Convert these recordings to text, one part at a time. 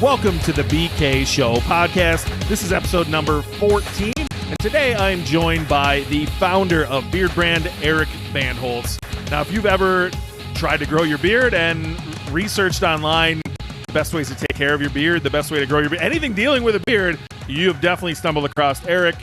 welcome to the BK Show podcast. This is episode number 14, and today I'm joined by the founder of Beardbrand, Eric Bandholz. Now, if you've ever tried to grow your beard and researched online the best ways to take care of your beard, the best way to grow your beard, anything dealing with a beard, you have definitely stumbled across Eric.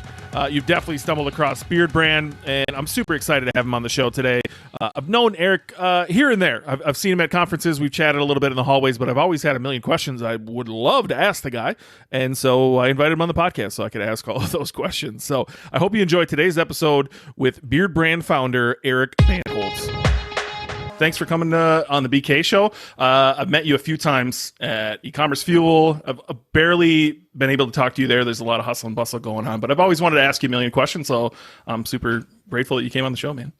You've definitely stumbled across Beardbrand, and I'm super excited to have him on the show today. I've known Eric here and there. I've seen him at conferences. We've chatted a little bit in the hallways, but I've always had a million questions I would love to ask the guy, and so I invited him on the podcast so I could ask all of those questions. So I hope you enjoyed today's episode with Beardbrand founder Eric Bandholz. Thanks for coming on the BK Show. I've met you a few times at eCommerce Fuel. I've barely been able to talk to you there. There's a lot of hustle and bustle going on, but I've always wanted to ask you a million questions, so I'm super grateful that you came on the show, man.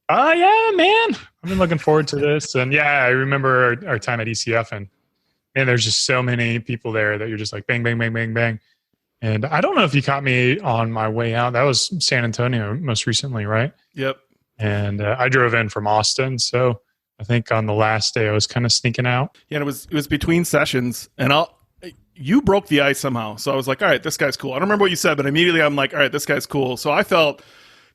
Yeah, man. I've been looking forward to this. And yeah, I remember our time at ECF, and there's just so many people there that you're just like bang, bang, bang, bang, bang. And I don't know if you caught me on my way out. That was San Antonio most recently, right? Yep. And I drove in from Austin, so I think on the last day I was kind of sneaking out. Yeah, and it was between sessions, and you broke the ice somehow. So I was like, all right, this guy's cool. I don't remember what you said, but immediately I'm like, all right, this guy's cool. So I felt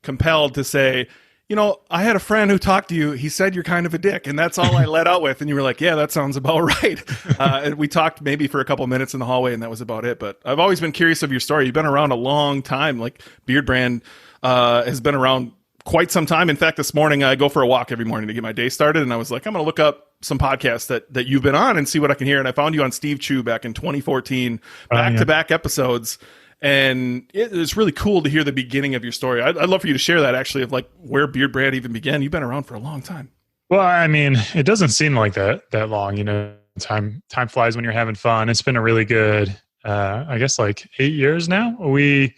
compelled to say, you know, I had a friend who talked to you. He said you're kind of a dick, and that's all I let out with. And you were like, yeah, that sounds about right. And we talked maybe for a couple minutes in the hallway, and that was about it. But I've always been curious of your story. You've been around a long time. Like Beardbrand has been around quite some time. In fact, this morning I go for a walk every morning to get my day started, and I was like, I'm going to look up some podcasts that you've been on and see what I can hear. And I found you on Steve Chu back in 2014, back-to-back episodes. And it's really cool to hear the beginning of your story. I'd love for you to share that, actually, of like where Beardbrand even began. You've been around for a long time. Well, I mean, it doesn't seem like that long. You know, time flies when you're having fun. It's been a really good, I guess, like 8 years now. I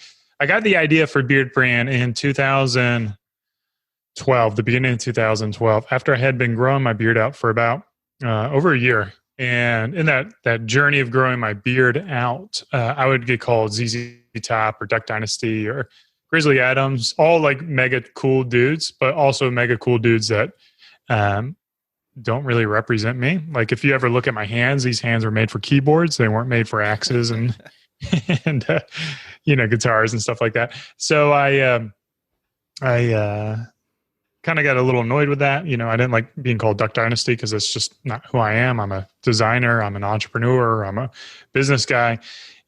got the idea for Beardbrand in 2012, the beginning of 2012, after I had been growing my beard out for about over a year. And in that journey of growing my beard out, I would get called ZZ Top or Duck Dynasty or Grizzly Adams, all like mega cool dudes, but also mega cool dudes that don't really represent me. Like if you ever look at my hands, these hands were made for keyboards. They weren't made for axes and guitars and stuff like that. So I kind of got a little annoyed with that. You know, I didn't like being called Duck Dynasty because that's just not who I am. I'm a designer. I'm an entrepreneur. I'm a business guy.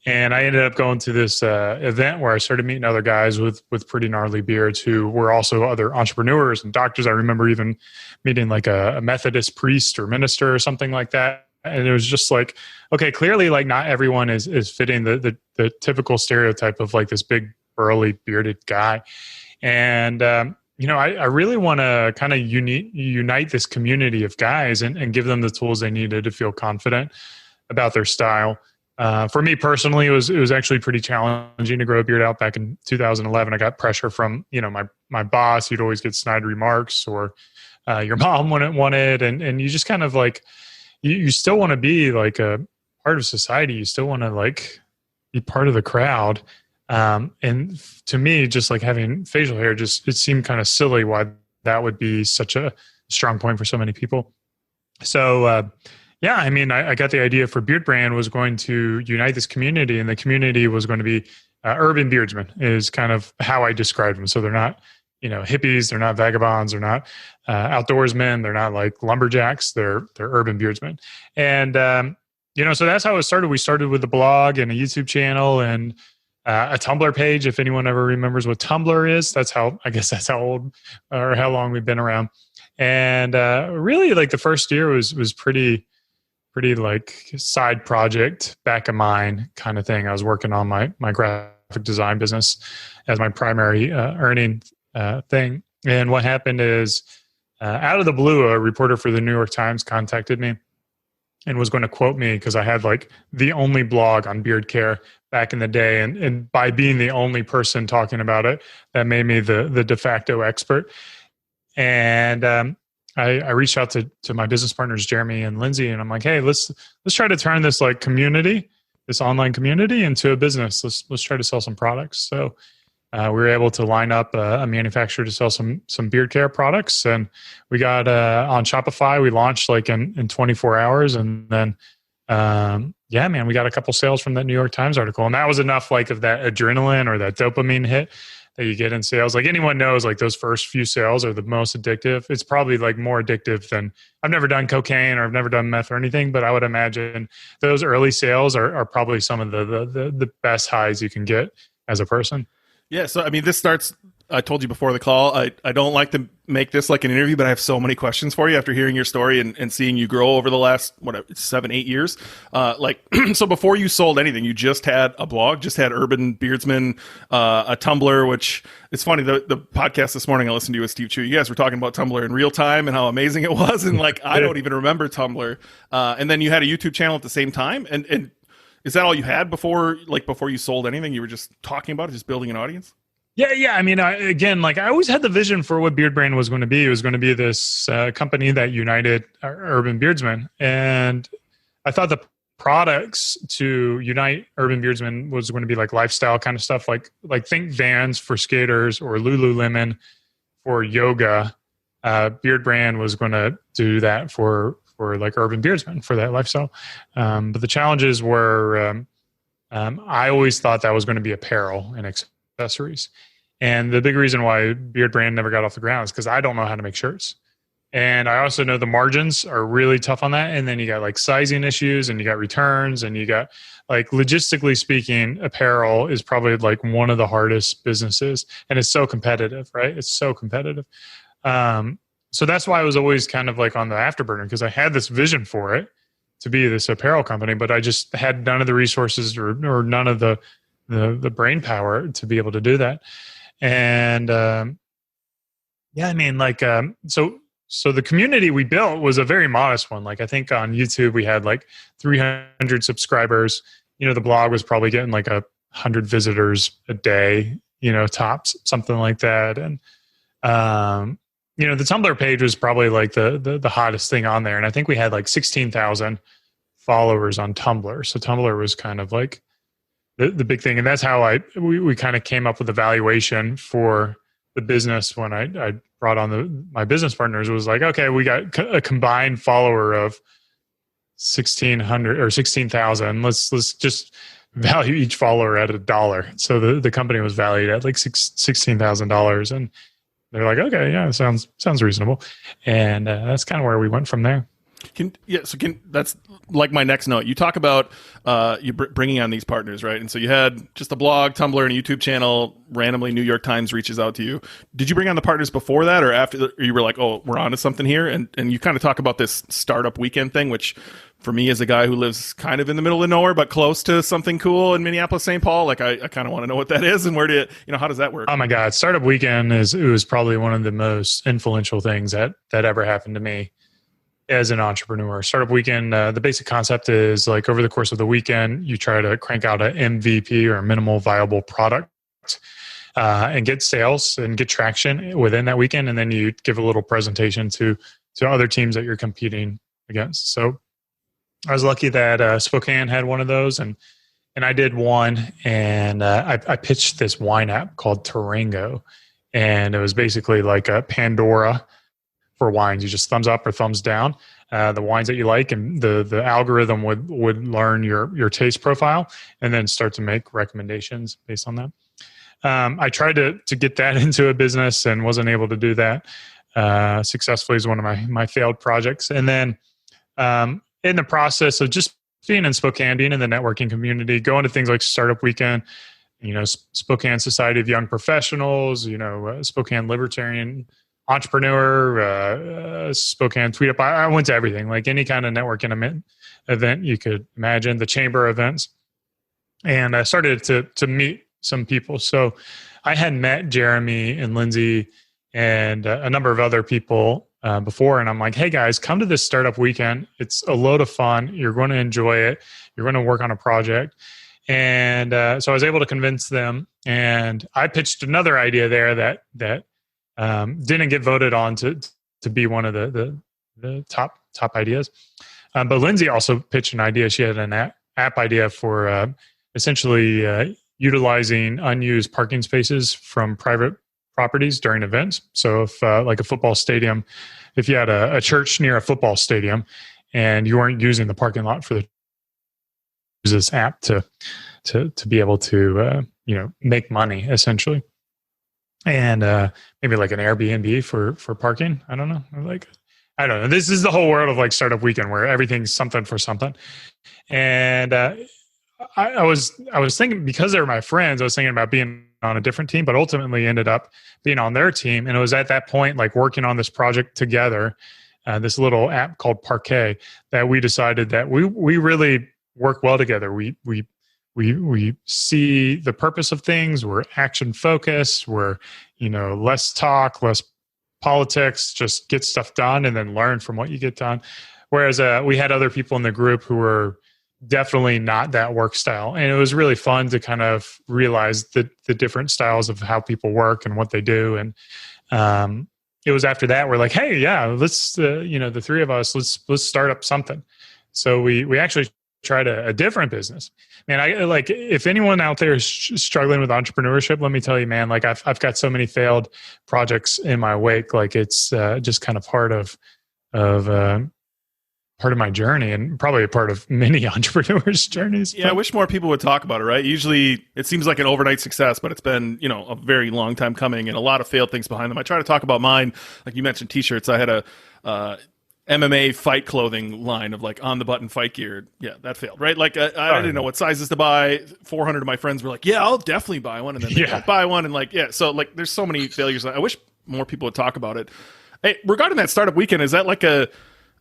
And I ended up going to this event where I started meeting other guys with pretty gnarly beards who were also other entrepreneurs and doctors. I remember even meeting like a Methodist priest or minister or something like that. And it was just like, okay, clearly like not everyone is fitting the typical stereotype of like this big burly bearded guy. And, I really want to kind of unite this community of guys and give them the tools they needed to feel confident about their style. For me personally, it was actually pretty challenging to grow a beard out back in 2011. I got pressure from, my boss. You'd always get snide remarks, or your mom wouldn't want it. And you just kind of like, you still want to be like a part of society. You still want to like be part of the crowd. And to me, just like having facial hair, it seemed kind of silly why that would be such a strong point for so many people. So, I got the idea for Beardbrand was going to unite this community, and the community was going to be urban beardsmen is kind of how I described them. So they're not, hippies, they're not vagabonds, they're not outdoorsmen, they're not like lumberjacks, they're urban beardsmen. And, so that's how it started. We started with a blog and a YouTube channel and a Tumblr page. If anyone ever remembers what Tumblr is, that's how old or how long we've been around. And really, like the first year was pretty like side project, back of mine kind of thing. I was working on my graphic design business as my primary earning thing. And what happened is, out of the blue, a reporter for the New York Times contacted me and was going to quote me because I had like the only blog on beard care back in the day. And by being the only person talking about it, that made me the de facto expert. And I reached out to my business partners, Jeremy and Lindsay, and I'm like, hey, let's try to turn this like community, this online community, into a business. Let's try to sell some products. So we were able to line up a manufacturer to sell some beard care products, and we got on Shopify. We launched like in 24 hours, and then yeah, man, we got a couple sales from that New York Times article. And that was enough like of that adrenaline or that dopamine hit that you get in sales. Like anyone knows, like those first few sales are the most addictive. It's probably like more addictive than, I've never done cocaine or I've never done meth or anything, but I would imagine those early sales are probably some of the best highs you can get as a person. Yeah. So, I mean, this starts, I told you before the call, I don't like to make this like an interview, but I have so many questions for you after hearing your story and seeing you grow over the last, 7-8 years. So before you sold anything, you just had a blog, just had Urban Beardsman, a Tumblr, which it's funny, the podcast this morning I listened to with Steve Chu, you guys were talking about Tumblr in real time and how amazing it was. And like, I don't even remember Tumblr. And then you had a YouTube channel at the same time. And is that all you had before you sold anything? You were just talking about it, just building an audience? Yeah. I mean, again, like I always had the vision for what Beardbrand was going to be. It was going to be this company that united urban beardsmen. And I thought the products to unite urban beardsmen was going to be like lifestyle kind of stuff, like think Vans for skaters or Lululemon for yoga. Beardbrand was going to do that for like urban beardsmen for that lifestyle. But the challenges were, I always thought that was going to be apparel and accessories. And the big reason why Beardbrand never got off the ground is because I don't know how to make shirts. And I also know the margins are really tough on that. And then you got like sizing issues and you got returns and you got like logistically speaking, apparel is probably like one of the hardest businesses. And it's so competitive, right? It's so competitive. So that's why I was always kind of like on the afterburner because I had this vision for it to be this apparel company, but I just had none of the resources or none of the brain power to be able to do that. And I mean, like, so the community we built was a very modest one. Like I think on YouTube we had like 300 subscribers. The blog was probably getting like 100 visitors a day, tops, something like that. And the Tumblr page was probably like the hottest thing on there. And I think we had like 16,000 followers on Tumblr. So Tumblr was kind of like the big thing. And that's how we kind of came up with the valuation for the business when I brought on my business partners. It was like, okay, we got a combined follower of 1,600 or 16,000. Let's just value each follower at $1. So the company was valued at like $16,000. And they're like, okay, yeah, sounds reasonable. And that's kind of where we went from there. That's like my next note. You talk about you bringing on these partners, right? And so you had just a blog, Tumblr, and a YouTube channel. Randomly, New York Times reaches out to you. Did you bring on the partners before that, or after? Or you were like, oh, we're onto something here? And you kind of talk about this startup weekend thing, which for me, as a guy who lives kind of in the middle of nowhere but close to something cool in Minneapolis, St. Paul, like I kind of want to know what that is and where how does that work? Oh my God, startup weekend it was probably one of the most influential things that ever happened to me as an entrepreneur. Startup weekend, the basic concept is like over the course of the weekend, you try to crank out an MVP or a minimal viable product and get sales and get traction within that weekend. And then you give a little presentation to other teams that you're competing against. So I was lucky that Spokane had one of those and I did one. And I pitched this wine app called Tarango. And it was basically like a Pandora for wines. You just thumbs up or thumbs down the wines that you like, and the algorithm would learn your taste profile and then start to make recommendations based on that. I tried to get that into a business and wasn't able to do that successfully. Is one of my failed projects. And then in the process of just being in Spokane, being in the networking community, going to things like Startup Weekend, Spokane Society of Young Professionals, Spokane Libertarian Entrepreneur, Spokane Tweet Up. I went to everything, like any kind of networking event you could imagine, the chamber events. And I started to meet some people. So I had met Jeremy and Lindsay and a number of other people before. And I'm like, hey guys, come to this startup weekend. It's a load of fun. You're going to enjoy it. You're going to work on a project. And so I was able to convince them. And I pitched another idea there that didn't get voted on to be one of the top ideas. But Lindsay also pitched an idea. She had an app idea for essentially utilizing unused parking spaces from private properties during events. So if like a football stadium, if you had a church near a football stadium and you weren't using the parking lot for the this app to be able to make money essentially, and maybe like an Airbnb for parking. I don't know. This is the whole world of like Startup Weekend where everything's something for something. And I was thinking, because they were my friends, I was thinking about being on a different team, but ultimately ended up being on their team. And it was at that point, like working on this project together, this little app called Parquet, that we decided that we really work well together. We see the purpose of things. We're action focused. We're, less talk, less politics, just get stuff done and then learn from what you get done. Whereas we had other people in the group who were definitely not that work style. And it was really fun to kind of realize the different styles of how people work and what they do. And it was after that, we're like, hey, yeah, let's, the three of us, let's start up something. So we actually tried a different business. Man, I like, if anyone out there is struggling with entrepreneurship, let me tell you, man, like I've got so many failed projects in my wake. Like it's just kind of part of my journey, and probably a part of many entrepreneurs' journeys. Yeah, I wish more people would talk about it, right? Usually it seems like an overnight success, but it's been, a very long time coming and a lot of failed things behind them. I try to talk about mine. Like you mentioned t-shirts. I had a MMA fight clothing line of like on the button fight gear. Yeah, that failed, right? Like I didn't know what sizes to buy. 400 of my friends were like, yeah, I'll definitely buy one. And then they don't buy one. And like, yeah, so like there's so many failures. I wish more people would talk about it. Hey, regarding that Startup Weekend, is that like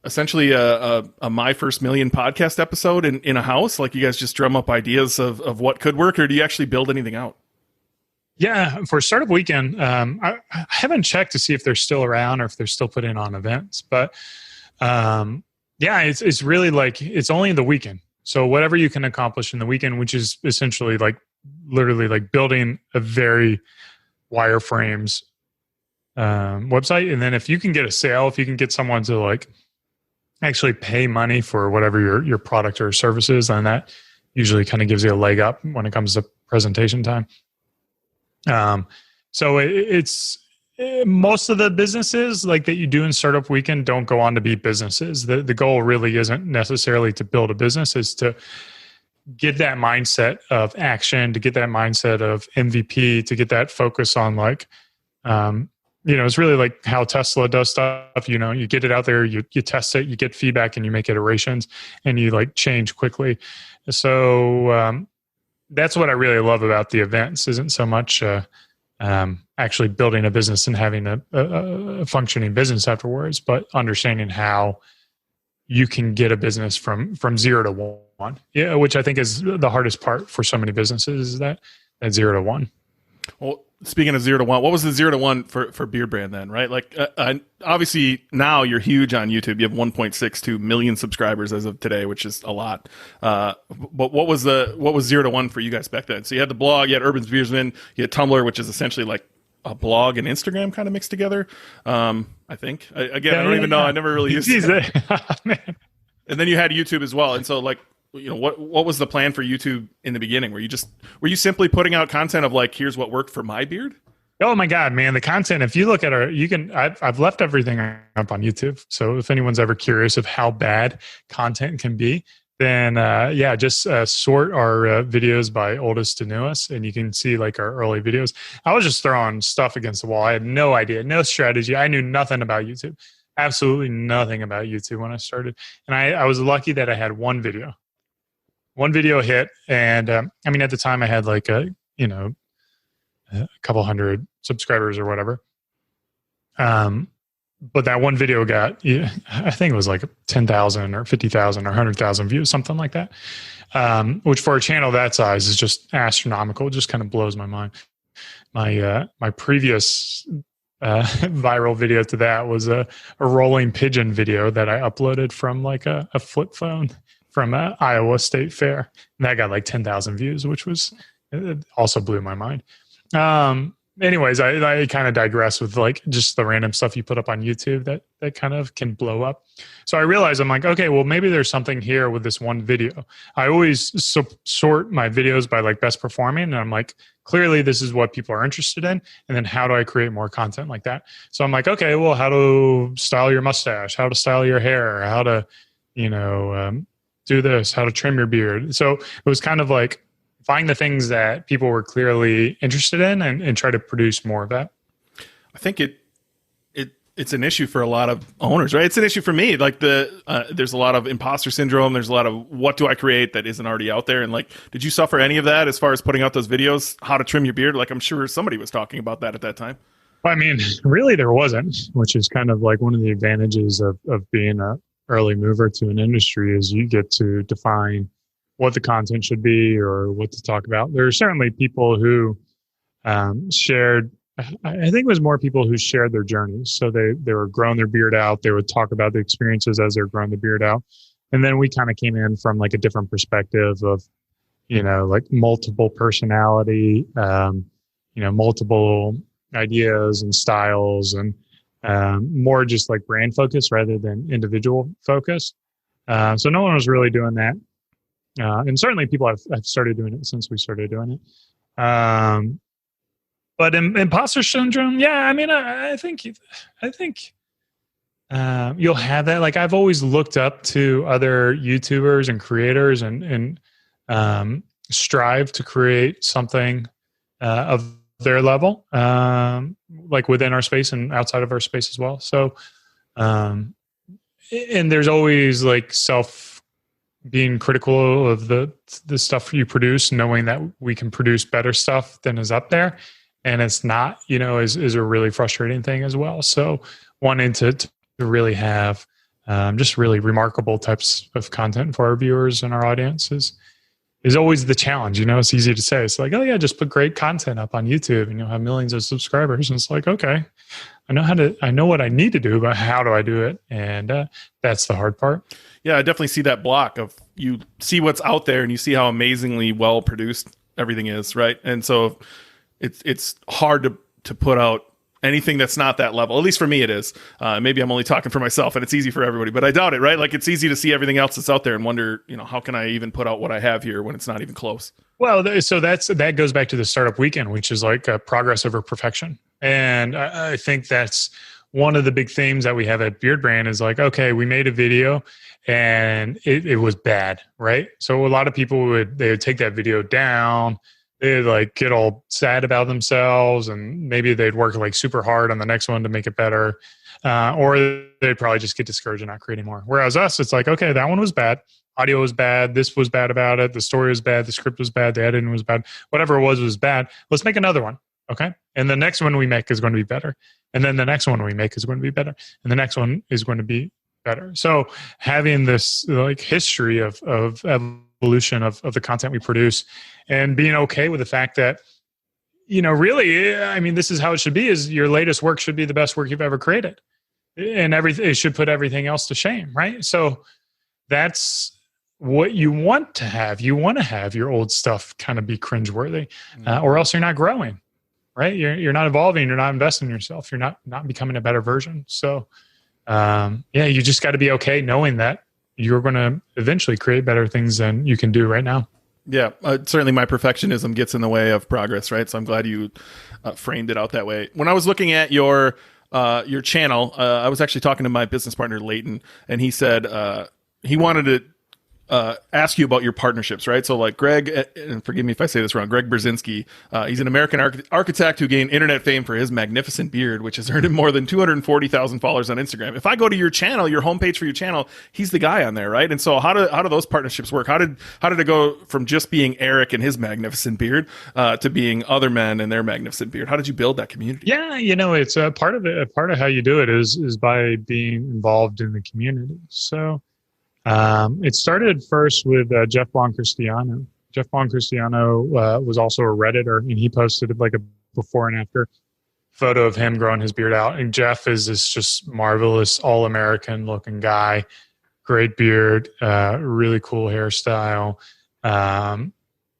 essentially a My First Million podcast episode in a house? Like you guys just drum up ideas of what could work, or do you actually build anything out? Yeah, for Startup Weekend, I haven't checked to see if they're still around or if they're still putting on events. But it's really like, it's only the weekend. So whatever you can accomplish in the weekend, which is essentially like literally like building a very wireframes website. And then if you can get a sale, if you can get someone to like actually pay money for whatever your product or service is, then that usually kind of gives you a leg up when it comes to presentation time. So it's most of the businesses like that you do in Startup Weekend don't go on to be businesses. The goal really isn't necessarily to build a business, is to get that mindset of action, to get that mindset of MVP, to get that focus on like, it's really like how Tesla does stuff. You get it out there, you test it, you get feedback, and you make iterations, and you like change quickly. So that's what I really love about the events. Isn't so much actually building a business and having a functioning business afterwards, but understanding how you can get a business from 0 to 1. Yeah, which I think is the hardest part for so many businesses, is that 0 to 1. Well, speaking of 0 to 1, what was the 0 to 1 for Beardbrand then, right? Like, obviously now you're huge on YouTube. You have 1.62 million subscribers as of today, which is a lot. But what was 0 to 1 for you guys back then? So you had the blog, you had Urban Beersman, you had Tumblr, which is essentially like a blog and Instagram kind of mixed together. I think. I don't even know. I never really used it. And then you had YouTube as well. And so like, what was the plan for YouTube in the beginning? Were you simply putting out content of like, here's what worked for my beard? Oh my God, man. The content, if you look at I've left everything up on YouTube. So if anyone's ever curious of how bad content can be, then just sort our videos by oldest to newest, and you can see like our early videos. I was just throwing stuff against the wall. I had no idea, no strategy. I knew nothing about YouTube. Absolutely nothing about YouTube when I started. And I was lucky that I had one video hit. And at the time I had like a couple hundred subscribers or whatever. But that one video got, I think it was like 10,000 or 50,000 or 100,000 views, something like that. Which for a channel that size is just astronomical. It just kind of blows my mind. My previous viral video to that was a rolling pigeon video that I uploaded from like a flip phone from Iowa State Fair. And that got like 10,000 views, which was, it also blew my mind. Anyways, I kind of digress with like just the random stuff you put up on YouTube that kind of can blow up. So I realized, I'm like, okay, well, maybe there's something here with this one video. I always sort my videos by like best performing. And I'm like, clearly this is what people are interested in. And then how do I create more content like that? So I'm like, okay, well, how to style your mustache, how to style your hair, how to, do this, how to trim your beard. So it was kind of like find the things that people were clearly interested in and try to produce more of that. I think it's an issue for a lot of owners, right? It's an issue for me. Like there's a lot of imposter syndrome. There's a lot of what do I create that isn't already out there? And like, did you suffer any of that as far as putting out those videos, how to trim your beard? Like I'm sure somebody was talking about that at that time. I mean, really there wasn't, which is kind of like one of the advantages of being an early mover to an industry is you get to define what the content should be or what to talk about. There are certainly people who shared, I think it was more people who shared their journeys. So they were growing their beard out. They would talk about the experiences as they're growing the beard out. And then we kind of came in from like a different perspective of, like multiple personality, multiple ideas and styles and more just like brand focus rather than individual focus. So no one was really doing that. And certainly people have started doing it since we started doing it. But imposter syndrome, yeah, I mean, I think you'll have that. Like I've always looked up to other YouTubers and creators and strive to create something of their level, like within our space and outside of our space as well. So, and there's always like being critical of the stuff you produce, knowing that we can produce better stuff than is up there. And it's not, is a really frustrating thing as well. So wanting to really have just really remarkable types of content for our viewers and our audience is always the challenge. It's easy to say. It's like, oh yeah, just put great content up on YouTube and you'll have millions of subscribers. And it's like, okay, I know what I need to do, but how do I do it? And that's the hard part. Yeah, I definitely see that block of you see what's out there and you see how amazingly well produced everything is, right? And so it's hard to put out anything that's not that level. At least for me it is. Maybe I'm only talking for myself and it's easy for everybody, but I doubt it, right? Like it's easy to see everything else that's out there and wonder, how can I even put out what I have here when it's not even close? Well, so that goes back to the startup weekend, which is like progress over perfection. And I think that's one of the big themes that we have at Beardbrand is like, okay, we made a video and it was bad, right? So a lot of people would take that video down. They'd like get all sad about themselves and maybe they'd work like super hard on the next one to make it better. Or they'd probably just get discouraged and not create anymore. Whereas us, it's like, okay, that one was bad. Audio was bad. This was bad about it. The story was bad. The script was bad. The editing was bad. Whatever it was bad. Let's make another one. Okay. And the next one we make is going to be better. And then the next one we make is going to be better. And the next one is going to be better. So having this like history of evolution of the content we produce and being okay with the fact that, really, I mean, this is how it should be is your latest work should be the best work you've ever created. And it should put everything else to shame. Right. So that's what you want to have. You want to have your old stuff kind of be cringeworthy, or else you're not growing, right? You're not evolving. You're not investing in yourself. You're not becoming a better version. So, you just got to be okay knowing that you're going to eventually create better things than you can do right now. Yeah, certainly my perfectionism gets in the way of progress, right? So I'm glad you framed it out that way. When I was looking at your channel, I was actually talking to my business partner, Leighton, and he said he wanted to ask you about your partnerships, right? So like Greg, and forgive me if I say this wrong, Greg Brzezinski, he's an American architect who gained internet fame for his magnificent beard, which has earned him more than 240,000 followers on Instagram. If I go to your channel, your homepage for your channel, he's the guy on there, right? And so how do those partnerships work? How did it go from just being Eric and his magnificent beard to being other men and their magnificent beard? How did you build that community? Yeah, it's a part of it. A part of how you do it is by being involved in the community. So it started first with Jeff Boncristiano. Jeff Boncristiano was also a Redditor, and he posted like a before and after photo of him growing his beard out. And Jeff is this just marvelous, all-American looking guy, great beard, really cool hairstyle,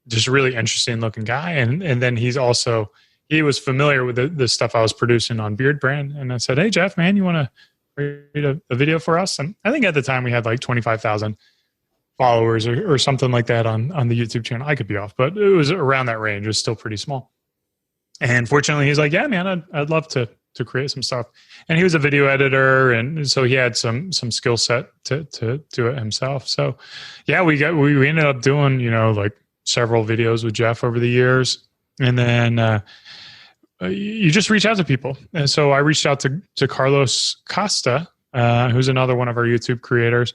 just really interesting looking guy. And then he was familiar with the stuff I was producing on Beardbrand. And I said, hey, Jeff, man, you want to create a video for us? And I think at the time we had like 25,000 followers or something like that on the YouTube channel. I could be off, but it was around that range. It was still pretty small. And fortunately, he's like, yeah, man, I'd love to to create some stuff. And he was a video editor, and so he had some skill set to do it himself. So yeah, we ended up doing, like several videos with Jeff over the years. And then you just reach out to people. And so I reached out to Carlos Costa, who's another one of our YouTube creators.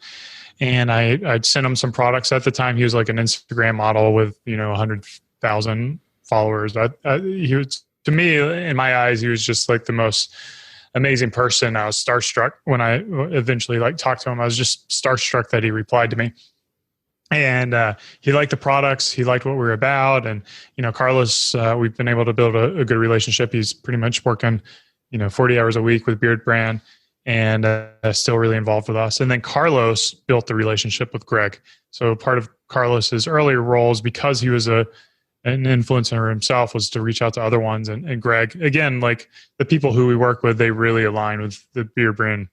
And I'd sent him some products. At the time, he was like an Instagram model with, 100,000 followers. He was, to me, in my eyes, he was just like the most amazing person. I was starstruck when I eventually talked to him. I was just starstruck that he replied to me. And he liked the products. He liked what we were about. And, Carlos, we've been able to build a good relationship. He's pretty much working, 40 hours a week with Beardbrand, and still really involved with us. And then Carlos built the relationship with Greg. So part of Carlos's earlier roles, because he was an influencer himself, was to reach out to other ones. And Greg, again, like the people who we work with, they really align with the Beardbrand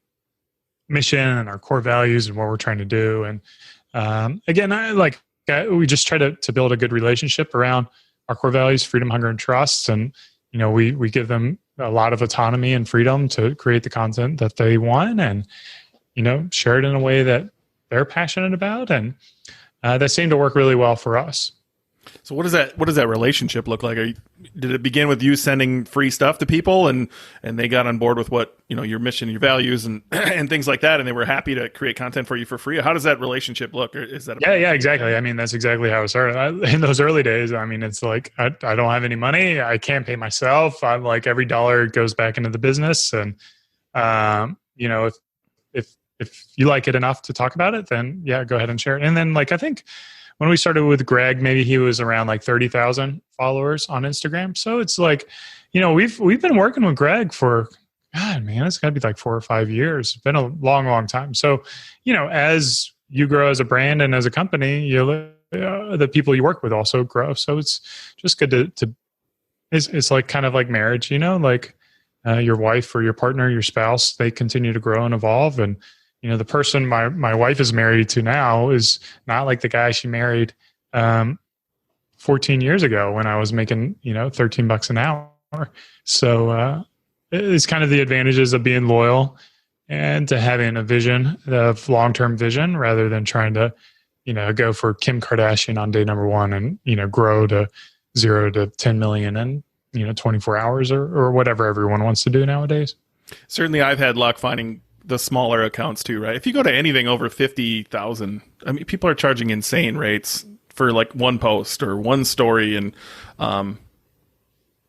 mission and our core values and what we're trying to do. And again, we just try to build a good relationship around our core values: freedom, hunger, and trust. And, we give them a lot of autonomy and freedom to create the content that they want, and, share it in a way that they're passionate about. And that seemed to work really well for us. So what does that relationship look like? Did it begin with you sending free stuff to people, and they got on board with what, your mission, your values, and and things like that, and they were happy to create content for you for free? How does that relationship look? Or is that yeah, exactly. I mean, that's exactly how it started. In those early days, I mean, it's like I don't have any money. I can't pay myself. I'm like, every dollar goes back into the business, and if you like it enough to talk about it, then yeah, go ahead and share it. And then I think when we started with Greg, maybe he was around 30,000 followers on Instagram. So it's we've been working with Greg for, God, man, it's got to be 4 or 5 years. It's been a long, long time. So, as you grow as a brand and as a company, the people you work with also grow. So it's just good to it's kind of like marriage, your wife or your partner, your spouse, they continue to grow and evolve. And the person my wife is married to now is not like the guy she married 14 years ago when I was making, $13 an hour. So it's kind of the advantages of being loyal and to having a vision, of long-term vision, rather than trying to, go for Kim Kardashian on day number one and, grow to 0 to 10 million in, 24 hours or whatever everyone wants to do nowadays. Certainly I've had luck finding the smaller accounts too, right? If you go to anything over 50,000, I mean, people are charging insane rates for one post or one story. And I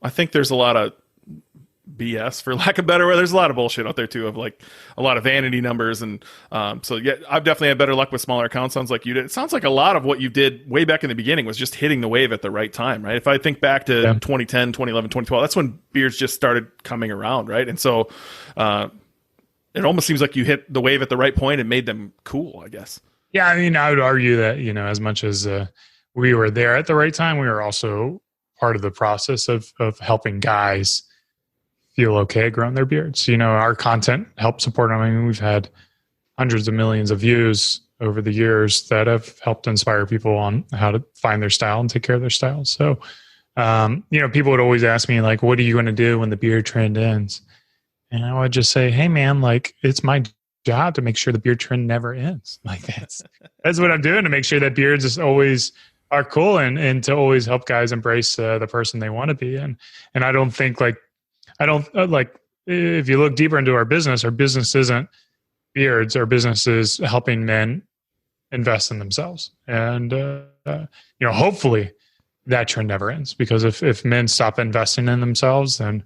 think there's a lot of BS, for lack of better word. There's a lot of bullshit out there too, of a lot of vanity numbers. And so yeah, I've definitely had better luck with smaller accounts. Sounds like you did. It sounds like a lot of what you did way back in the beginning was just hitting the wave at the right time, right? If I think back to 2010, 2011, 2012, that's when beards just started coming around, right? And so it almost seems like you hit the wave at the right point and made them cool, I guess. Yeah, I mean, I would argue that, as much as we were there at the right time, we were also part of the process of helping guys feel okay growing their beards. Our content helped support them. I mean, we've had hundreds of millions of views over the years that have helped inspire people on how to find their style and take care of their style. So, people would always ask me, what are you going to do when the beard trend ends? And I would just say, hey, man, it's my job to make sure the beard trend never ends. That's what I'm doing, to make sure that beards is always are cool and to always help guys embrace the person they want to be. And I don't think if you look deeper into our business isn't beards. Our business is helping men invest in themselves. And, hopefully that trend never ends, because if men stop investing in themselves, then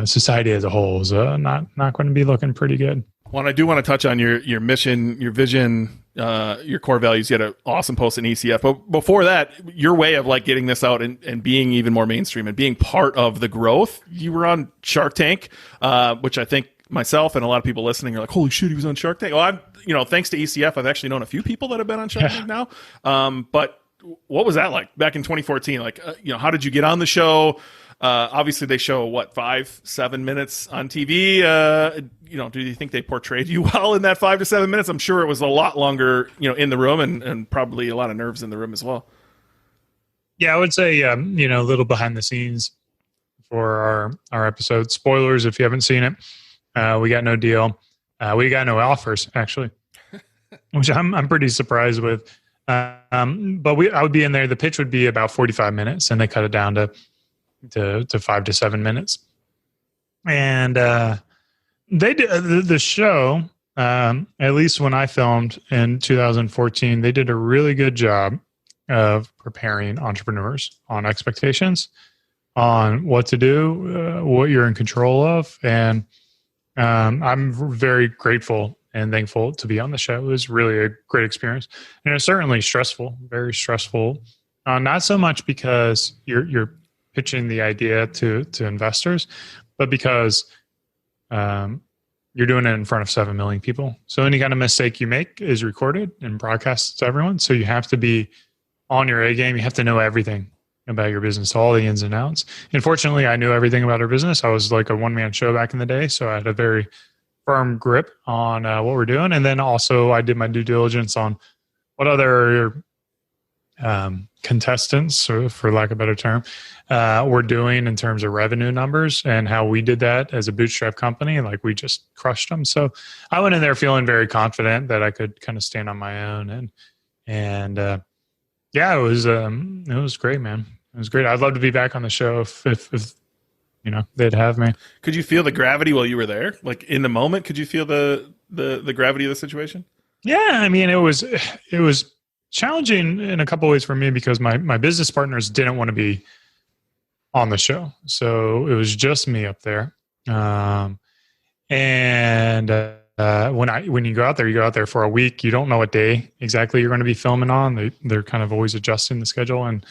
society as a whole is not going to be looking pretty good. Well, I do want to touch on your mission, your vision, your core values. You had an awesome post in ECF. But before that, your way of getting this out and being even more mainstream and being part of the growth, you were on Shark Tank, which I think myself and a lot of people listening are like, holy shit, he was on Shark Tank. Well, thanks to ECF, I've actually known a few people that have been on Shark Tank now. But what was that like back in 2014? How did you get on the show? Obviously they show 5-7 minutes on TV. Do you think they portrayed you well in that 5 to 7 minutes? I'm sure it was a lot longer, in the room and probably a lot of nerves in the room as well. Yeah, I would say, a little behind the scenes for our episode. Spoilers if you haven't seen it. We got no deal. We got no offers, actually, which I'm pretty surprised with. But I would be in there. The pitch would be about 45 minutes, and they cut it down to 5 to 7 minutes. And they did the show. At least when I filmed in 2014, they did a really good job of preparing entrepreneurs on expectations, on what to do, what you're in control of, and I'm very grateful and thankful to be on the show. It was really a great experience, and it's certainly stressful, very stressful. Not so much because you're pitching the idea to investors, but because you're doing it in front of 7 million people. So any kind of mistake you make is recorded and broadcast to everyone. So you have to be on your A game. You have to know everything about your business, all the ins and outs. Unfortunately, I knew everything about our business. I was like a one-man show back in the day. So I had a very firm grip on what we're doing. And then also I did my due diligence on what other contestants, or for lack of a better term, we're doing in terms of revenue numbers and how we did that as a bootstrap company. Like we just crushed them. So I went in there feeling very confident that I could kind of stand on my own. And yeah, it was great, man. It was great. I'd love to be back on the show if they'd have me. Could you feel the gravity while you were there? Like in the moment, could you feel the gravity of the situation? Yeah, I mean, it was challenging in a couple of ways for me because my business partners didn't want to be on the show. So it was just me up there. When you go out there for a week, you don't know what day exactly you're going to be filming on. They're kind of always adjusting the schedule. And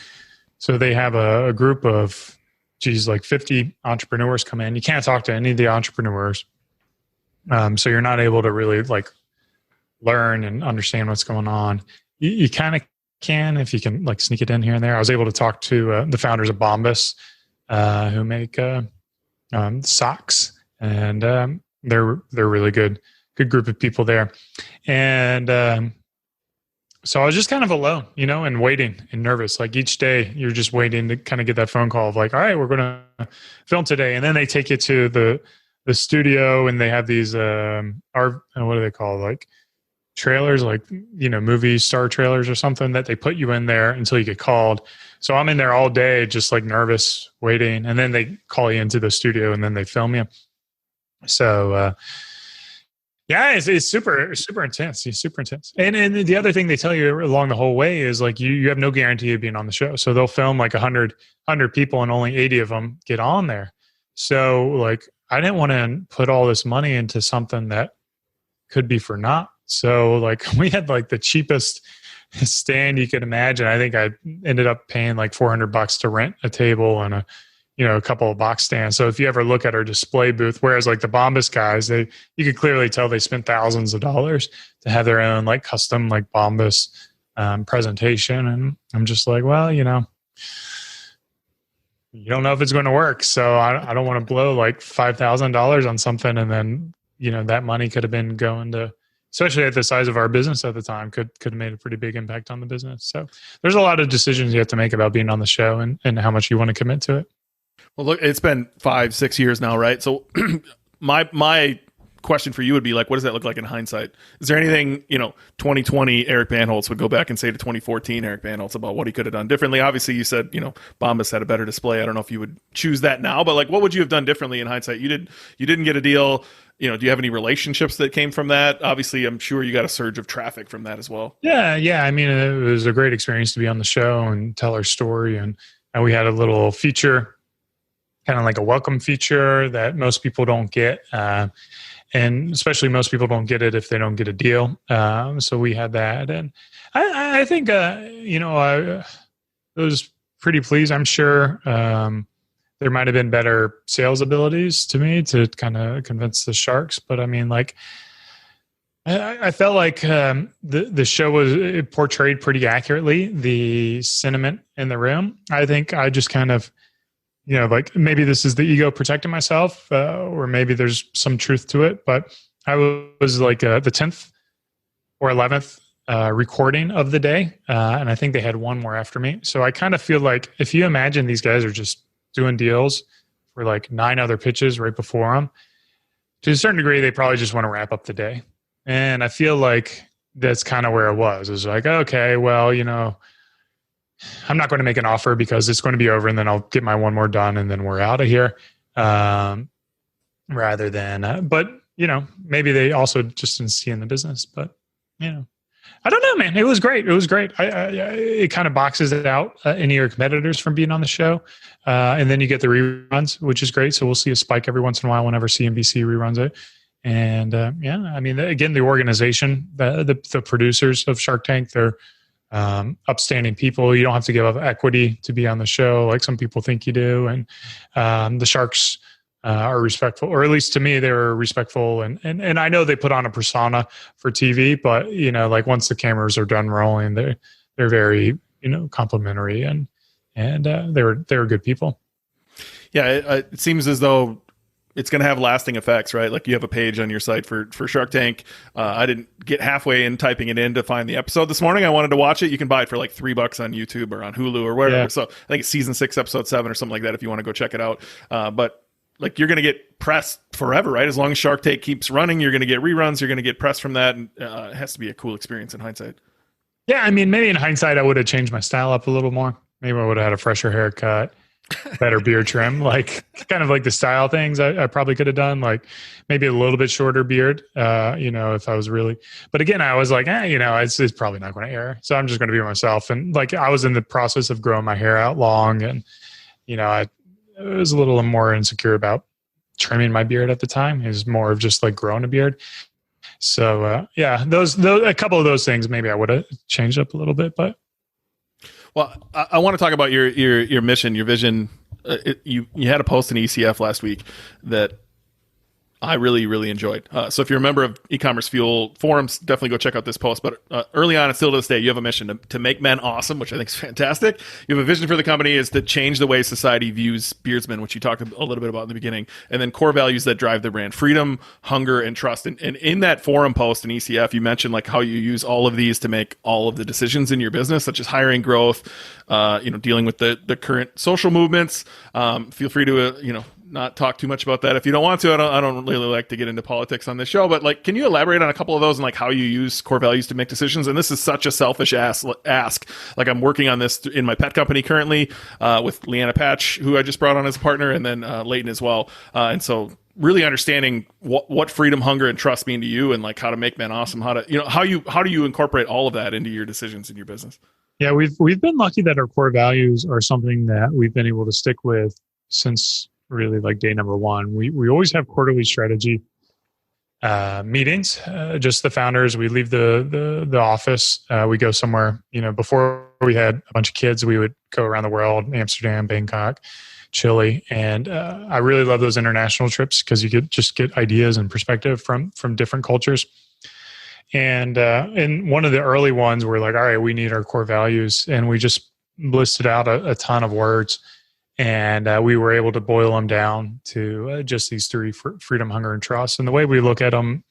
so they have a group of, like 50 entrepreneurs come in. You can't talk to any of the entrepreneurs. So you're not able to really like learn and understand what's going on. You kind of can if you can like sneak it in here and there. I was able to talk to the founders of Bombas, who make socks, and they're really good group of people there. And so I was just kind of alone, and waiting and nervous. Like each day you're just waiting to kind of get that phone call of like, all right, we're going to film today. And then they take you to the studio and they have these, what do they call, like trailers, like, movie star trailers or something that they put you in there until you get called. So I'm in there all day, just like nervous, waiting. And then they call you into the studio and then they film you. So, yeah, it's super, super intense. It's super intense. And the other thing they tell you along the whole way is like, you have no guarantee of being on the show. So they'll film like 100 people and only 80 of them get on there. So like, I didn't want to put all this money into something that could be for naught. So like we had like the cheapest stand you could imagine. I think I ended up paying like $400 to rent a table and a couple of box stands. So if you ever look at our display booth, whereas like the Bombas guys, you could clearly tell they spent thousands of dollars to have their own like custom like Bombas presentation. And I'm just like, well, you don't know if it's going to work. So I don't want to blow like $5,000 on something. And then, that money could have been going to, especially at the size of our business at the time, could have made a pretty big impact on the business. So there's a lot of decisions you have to make about being on the show and how much you want to commit to it. Well, look, it's been 5-6 years now, right? So my question for you would be like, what does that look like in hindsight? Is there anything, 2020 Eric Bandholz would go back and say to 2014 Eric Bandholz about what he could have done differently? Obviously, you said, Bombas had a better display. I don't know if you would choose that now, but like, what would you have done differently in hindsight? You didn't get a deal. Do you have any relationships that came from that? Obviously, I'm sure you got a surge of traffic from that as well. Yeah. I mean, it was a great experience to be on the show and tell our story. And we had a little feature, kind of like a welcome feature that most people don't get. And especially most people don't get it if they don't get a deal. So we had that. And I think, I was pretty pleased. I'm sure there might have been better sales abilities to me to kind of convince the sharks. But I mean, like, I felt like the show it portrayed pretty accurately the sentiment in the room. I think I just kind of, like maybe this is the ego protecting myself, or maybe there's some truth to it. But I was like the 10th or 11th recording of the day, and I think they had one more after me. So I kind of feel like if you imagine these guys are just doing deals for like 9 other pitches right before them. To a certain degree, they probably just want to wrap up the day. And I feel like that's kind of where it was. It was like, okay, well, I'm not going to make an offer because it's going to be over, and then I'll get my one more done, and then we're out of here. Rather than, but maybe they also just didn't see in the business. But I don't know, man. It was great. It was great. It kind of boxes it out any of your competitors from being on the show, and then you get the reruns, which is great. So we'll see a spike every once in a while whenever CNBC reruns it. And I mean, again, the organization, the producers of Shark Tank, they're upstanding people. You don't have to give up equity to be on the show, like some people think you do. And the Sharks are respectful, or at least to me, they were respectful. And I know they put on a persona for TV, but like once the cameras are done rolling, they're very complimentary, and they were good people. Yeah, it seems as though it's going to have lasting effects, right? Like you have a page on your site for Shark Tank. I didn't get halfway in typing it in to find the episode this morning. I wanted to watch it. You can buy it for like $3 on YouTube or on Hulu or wherever. Yeah. So I think it's season 6, episode 7 or something like that if you want to go check it out. But like you're going to get press forever, right? As long as Shark Tank keeps running, you're going to get reruns. You're going to get press from that. And it has to be a cool experience in hindsight. Yeah, I mean, maybe in hindsight, I would have changed my style up a little more. Maybe I would have had a fresher haircut. Better beard trim, like kind of like the style things I probably could have done, like maybe a little bit shorter beard, if I was really, but again, I was like, it's probably not going to air. So I'm just going to be myself. And like, I was in the process of growing my hair out long, and, I was a little more insecure about trimming my beard at the time. It was more of just like growing a beard. So those a couple of those things, maybe I would have changed up a little bit, but. Well, I want to talk about your mission, your vision. You had a post in ECF last week that I really, really enjoyed. So if you're a member of eCommerce Fuel forums, definitely go check out this post. But early on and still to this day, you have a mission to make men awesome, which I think is fantastic. You have a vision for the company is to change the way society views beardsmen, which you talked a little bit about in the beginning. And then core values that drive the brand: freedom, hunger, and trust. And in that forum post in ECF, you mentioned like how you use all of these to make all of the decisions in your business, such as hiring, growth, dealing with the current social movements. Feel free to, not talk too much about that if you don't want to. I don't really like to get into politics on this show, but like, can you elaborate on a couple of those and like how you use core values to make decisions? And this is such a selfish ask. Like I'm working on this in my pet company currently with Leanna Patch, who I just brought on as a partner, and then Leighton as well. And so really understanding what freedom, hunger, and trust mean to you, and like how to make men awesome, how do you incorporate all of that into your decisions in your business? Yeah, we've been lucky that our core values are something that we've been able to stick with since really like day number one. We always have quarterly strategy meetings, just the founders. We leave the office, we go somewhere. Before we had a bunch of kids, we would go around the world: Amsterdam, Bangkok, Chile. And I really love those international trips because you could just get ideas and perspective from different cultures. And in one of the early ones, we're like, all right, we need our core values, and we just listed out a ton of words. And we were able to boil them down to just these 3: freedom, hunger, and trust. And the way we look at them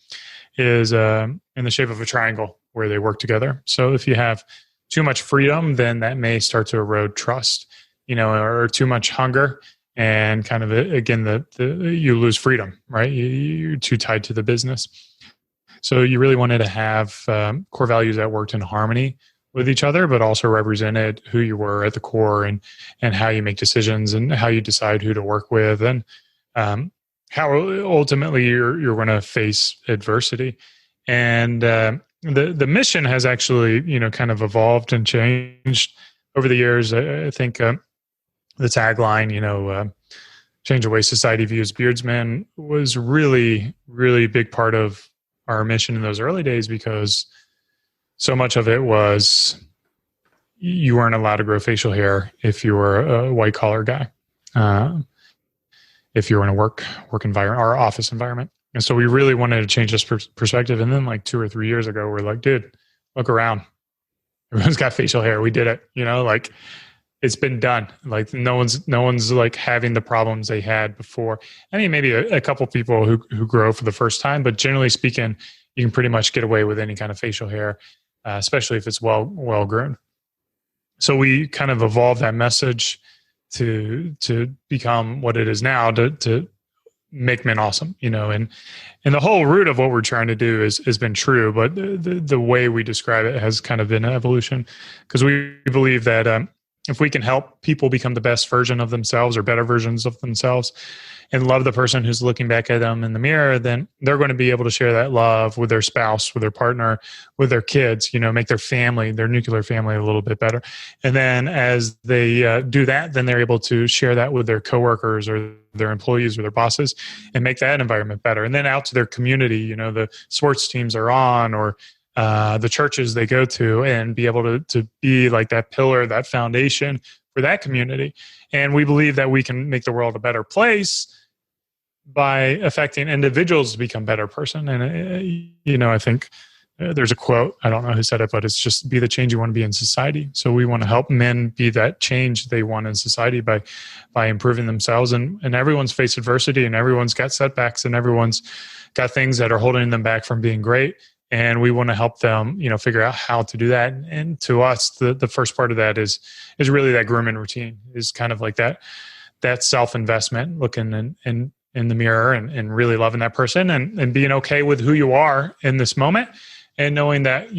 is in the shape of a triangle where they work together. So if you have too much freedom, then that may start to erode trust, or too much hunger. And kind of, again, you lose freedom, right? You're too tied to the business. So you really wanted to have core values that worked in harmony with each other, but also represented who you were at the core, and how you make decisions, and how you decide who to work with, and how ultimately you're going to face adversity. And the mission has actually, kind of evolved and changed over the years. I think the tagline, change the way society views beardsmen, was really, really big part of our mission in those early days, because so much of it was you weren't allowed to grow facial hair if you were a white collar guy, if you were in a work environment or office environment. And so we really wanted to change this perspective. And then like 2 or 3 years ago, we're like, dude, look around. Everyone's got facial hair. We did it. Like it's been done. Like no one's like having the problems they had before. I mean, maybe a couple people who grow for the first time, but generally speaking, you can pretty much get away with any kind of facial hair. Especially if it's well grown. So we kind of evolved that message to become what it is now, to make men awesome, and the whole root of what we're trying to do has been true, but the way we describe it has kind of been an evolution, because we believe that if we can help people become the best version of themselves or better versions of themselves and love the person who's looking back at them in the mirror, then they're going to be able to share that love with their spouse, with their partner, with their kids, make their family, their nuclear family a little bit better. And then as they do that, then they're able to share that with their coworkers or their employees or their bosses and make that environment better. And then out to their community, the sports teams are on, or the churches they go to, and be able to be like that pillar, that foundation for that community. And we believe that we can make the world a better place by affecting individuals to become better person. And, I think there's a quote, I don't know who said it, but it's just be the change you want to be in society. So we want to help men be that change they want in society by improving themselves. And everyone's faced adversity, and everyone's got setbacks, and everyone's got things that are holding them back from being great. And we want to help them, figure out how to do that. And to us, the first part of that is really that grooming routine, is kind of like that self-investment, looking in the mirror and really loving that person, and being okay with who you are in this moment, and knowing that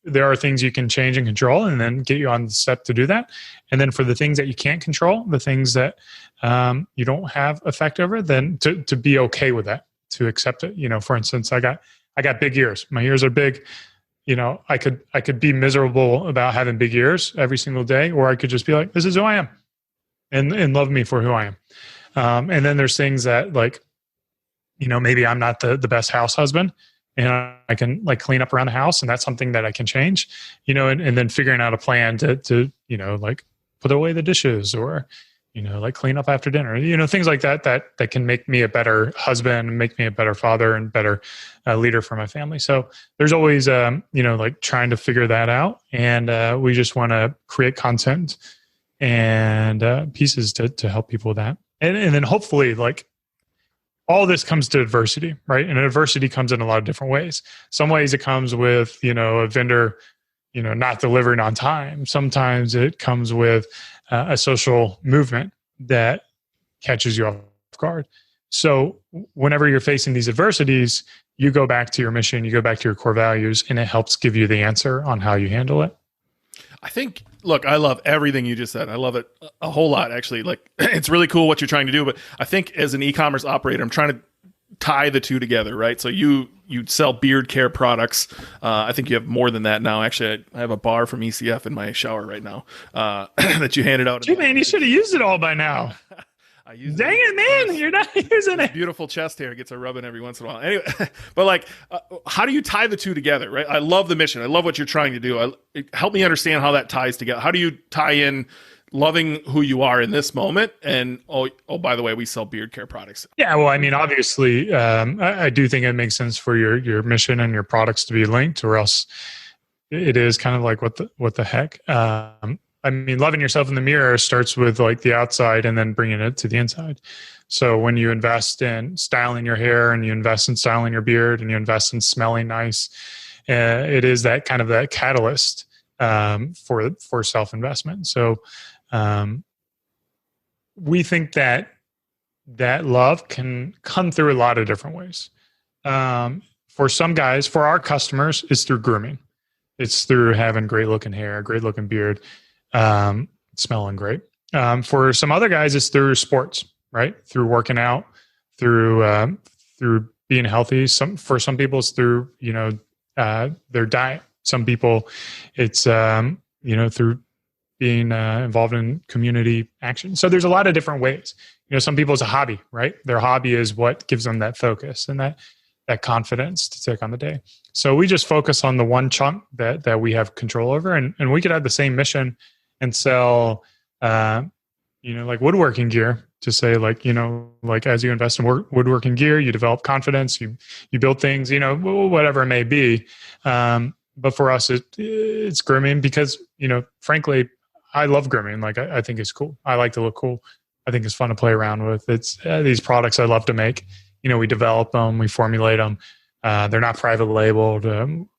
there are things you can change and control, and then get you on the step to do that. And then for the things that you can't control, the things that you don't have effect over, then to be okay with that, to accept it. For instance, I got big ears. My ears are big. I could be miserable about having big ears every single day, or I could just be like, this is who I am, and love me for who I am. And then there's things that, like, maybe I'm not the best house husband, and I can clean up around the house, and that's something that I can change, and then figuring out a plan to put away the dishes, or, clean up after dinner, things like that can make me a better husband, make me a better father, and better leader for my family. So there's always, trying to figure that out. And we just want to create content and pieces to help people with that. And then hopefully, all this comes to adversity, right? And adversity comes in a lot of different ways. Some ways it comes with, a vendor, not delivering on time. Sometimes it comes with a social movement that catches you off guard. So whenever you're facing these adversities, you go back to your mission, you go back to your core values, and it helps give you the answer on how you handle it. I think, look, I love everything you just said. I love it a whole lot, actually. It's really cool what you're trying to do. But I think as an e-commerce operator, I'm trying to tie the two together, right? So you sell beard care products. I think you have more than that now. Actually, I have a bar from ECF in my shower right now that you handed out. Dude, man, you should have used it all by now. Dang it, man! You're not using it. Beautiful chest hair gets a rubbing every once in a while. Anyway, but how do you tie the two together? Right? I love the mission. I love what you're trying to do. Help me understand how that ties together. How do you tie in loving who you are in this moment? And oh, by the way, we sell beard care products. Yeah, well, I mean, obviously, I do think it makes sense for your mission and your products to be linked, or else it is kind of like what the heck. I mean, loving yourself in the mirror starts with the outside and then bringing it to the inside. So when you invest in styling your hair, and you invest in styling your beard, and you invest in smelling nice, it is that kind of that catalyst for self-investment. So we think that love can come through a lot of different ways. For some guys, for our customers, it's through grooming. It's through having great looking hair, great looking beard, smelling great. For some other guys, it's through sports, right? Through working out, through being healthy. For some people, it's through their diet. Some people, it's through being involved in community action. So there's a lot of different ways. Some people, it's a hobby, right? Their hobby is what gives them that focus and that confidence to take on the day. So we just focus on the one chunk that we have control over, and we could have the same mission and sell, woodworking gear to say, as you invest in woodworking gear, you develop confidence, you build things, whatever it may be. But for us, it's grooming because, frankly, I love grooming. I think it's cool. I like to look cool. I think it's fun to play around with. It's these products I love to make. We develop them, we formulate them. They're not private labeled.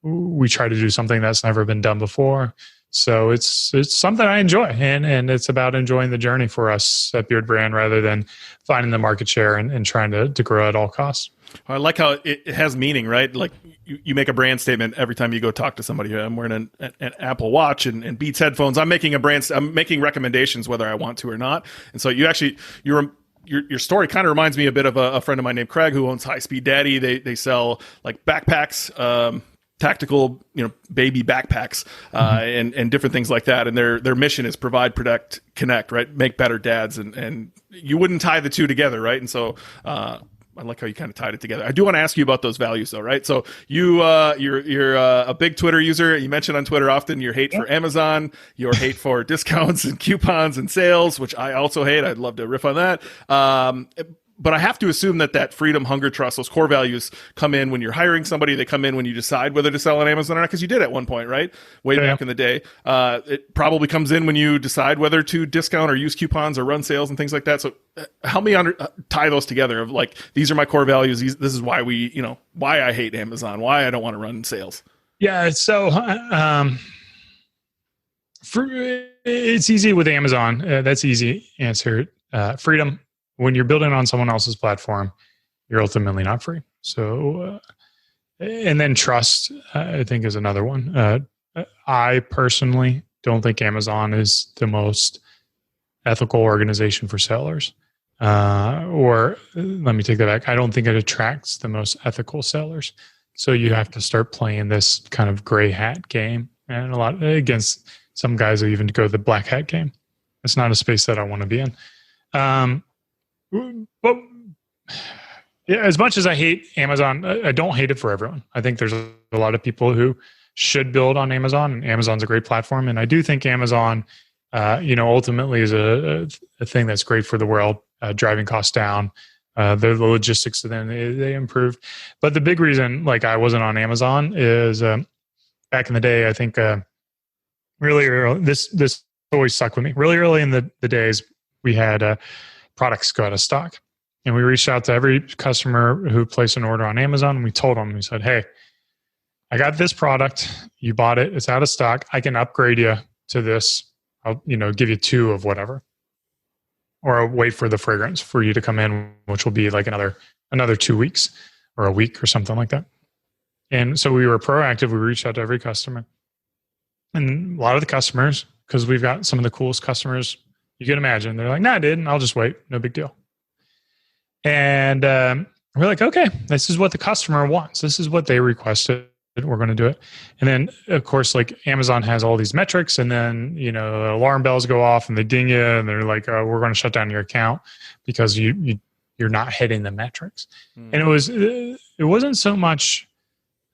We try to do something that's never been done before. So it's something I enjoy, and it's about enjoying the journey for us at Beardbrand rather than finding the market share and trying to grow at all costs. I like how it has meaning, right? Like you make a brand statement every time you go talk to somebody. I'm wearing an Apple Watch and Beats headphones. I'm making I'm making recommendations whether I want to or not. And so your story kind of reminds me a bit of a friend of mine named Craig who owns High Speed Daddy. They sell like backpacks, tactical, baby backpacks, and different things like that. And their mission is provide, protect, connect, right? Make better dads. And you wouldn't tie the two together, right? And so, I like how you kind of tied it together. I do want to ask you about those values though, right? So you're a big Twitter user. You mentioned on Twitter often your hate for Amazon, your hate for discounts and coupons and sales, which I also hate. I'd love to riff on that. But I have to assume that freedom, hunger, trust, those core values come in when you're hiring somebody. They come in when you decide whether to sell on Amazon or not, because you did at one point, right? Way back in the day. It probably comes in when you decide whether to discount or use coupons or run sales and things like that. So help me tie those together of like, these are my core values. This is why why I hate Amazon, why I don't want to run sales. Yeah. So, it's easy with Amazon. That's easy answer. Freedom. When you're building on someone else's platform, you're ultimately not free. So, and then trust, I think, is another one. I personally don't think Amazon is the most ethical organization for sellers. Or let me take that back. I don't think it attracts the most ethical sellers. So you have to start playing this kind of gray hat game, and a lot against some guys who even go the black hat game. It's not a space that I want to be in. But yeah, as much as I hate Amazon, I don't hate it for everyone. I think there's a lot of people who should build on Amazon, and Amazon's a great platform. And I do think Amazon, ultimately is a thing that's great for the world, driving costs down. The logistics of them, they improved. But the big reason, like, I wasn't on Amazon is back in the day, I think really early, this always stuck with me. Really early in the days, we had products go out of stock. And we reached out to every customer who placed an order on Amazon. And we told them, we said, hey, I got this product. You bought it. It's out of stock. I can upgrade you to this. I'll, give you 2 of whatever. Or I'll wait for the fragrance for you to come in, which will be like another 2 weeks or a week or something like that. And so we were proactive. We reached out to every customer. And a lot of the customers, because we've got some of the coolest customers you can imagine, they're like, nah, I didn't. I'll just wait. No big deal. And we're like, okay, this is what the customer wants. This is what they requested. We're going to do it. And then, of course, like Amazon has all these metrics, and then, alarm bells go off and they ding you, and they're like, oh, we're going to shut down your account because you're not hitting the metrics. And it wasn't so much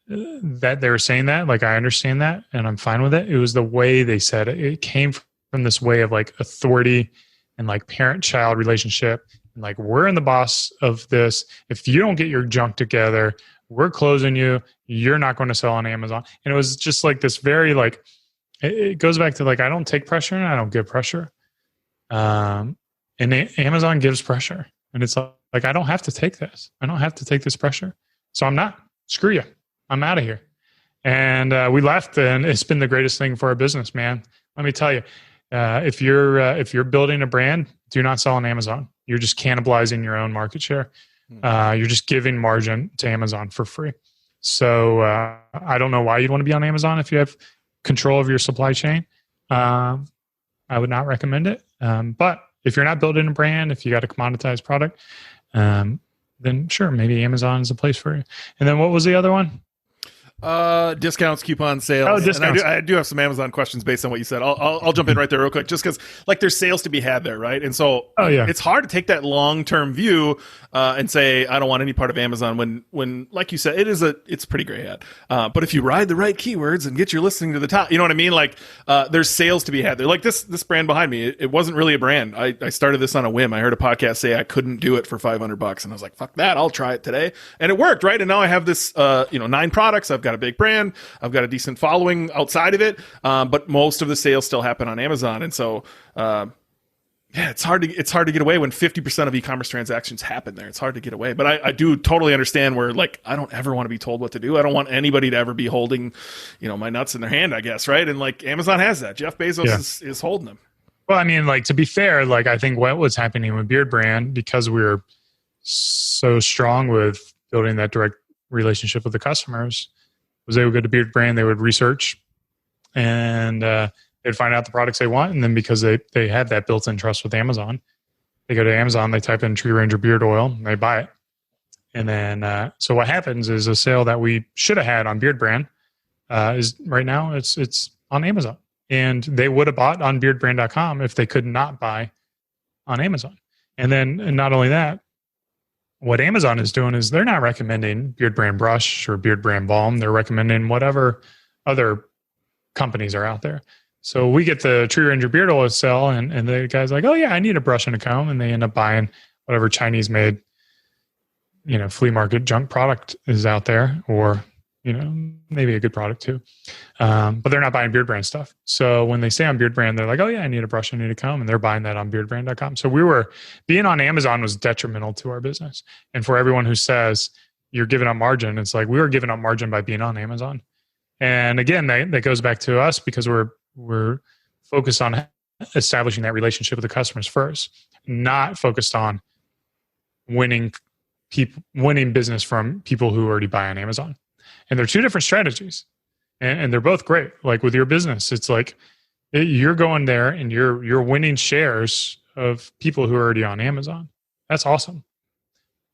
that they were saying that. Like, I understand that and I'm fine with it. It was the way they said it. It came from this way of like authority and like parent-child relationship. And like, we're in the boss of this. If you don't get your junk together, we're closing you. You're not going to sell on Amazon. And it was just like this very like, it goes back to like, I don't take pressure and I don't give pressure. And Amazon gives pressure. And it's like, I don't have to take this. I don't have to take this pressure. So I'm not. Screw you. I'm out of here. And we left, and it's been the greatest thing for our business, man. Let me tell you. If you're building a brand, do not sell on Amazon. You're just cannibalizing your own market share. You're just giving margin to Amazon for free. So I don't know why you'd want to be on Amazon if you have control of your supply chain. I would not recommend it. But if you're not building a brand, if you got a commoditized product, then sure, maybe Amazon is a place for you. And then what was the other one? Discounts, coupon sales. Oh, discounts. And I do have some Amazon questions based on what you said. I'll jump in right there real quick, just because like there's sales to be had there, right? And so it's hard to take that long-term view and say I don't want any part of Amazon when like you said, it's pretty gray hat. But if you ride the right keywords and get your listing to the top, you know what I mean? Like there's sales to be had there. Like this brand behind me, it wasn't really a brand. I started this on a whim. I heard a podcast say I couldn't do it for $500, and I was like, fuck that, I'll try it today, and it worked, right? And now I have this 9 products. I've got a big brand. I've got a decent following outside of it. But most of the sales still happen on Amazon. And so, Yeah, it's hard to get away when 50% of e-commerce transactions happen there. It's hard to get away. But I do totally understand where, like, I don't ever want to be told what to do. I don't want anybody to ever be holding, my nuts in their hand, I guess, right? And like Amazon has that. Jeff Bezos is holding them. Well, I mean, like, to be fair, like, I think what was happening with Beardbrand, because we were so strong with building that direct relationship with the customers, was they would go to Beardbrand, they would research, and they'd find out the products they want. And then because they have that built-in trust with Amazon, they go to Amazon, they type in Tree Ranger beard oil, and they buy it. And then, so what happens is a sale that we should have had on Beardbrand is right now it's on Amazon. And they would have bought on beardbrand.com if they could not buy on Amazon. And then, and not only that, what Amazon is doing is they're not recommending Beardbrand brush or Beardbrand balm. They're recommending whatever other companies are out there. So we get the Tree Ranger beard oil sale, and the guy's like, oh yeah, I need a brush and a comb. And they end up buying whatever Chinese made, flea market junk product is out there, or, maybe a good product too. But they're not buying Beardbrand stuff. So when they say on Beardbrand, they're like, oh yeah, I need a brush, I need a comb. And they're buying that on beardbrand.com. So being on Amazon was detrimental to our business. And for everyone who says you're giving up margin, it's like, we were giving up margin by being on Amazon. And again, that goes back to us because we're focused on establishing that relationship with the customers first, not focused on winning business from people who already buy on Amazon. And they're two different strategies, and they're both great. Like with your business, it's like you're going there and you're winning shares of people who are already on Amazon. That's awesome.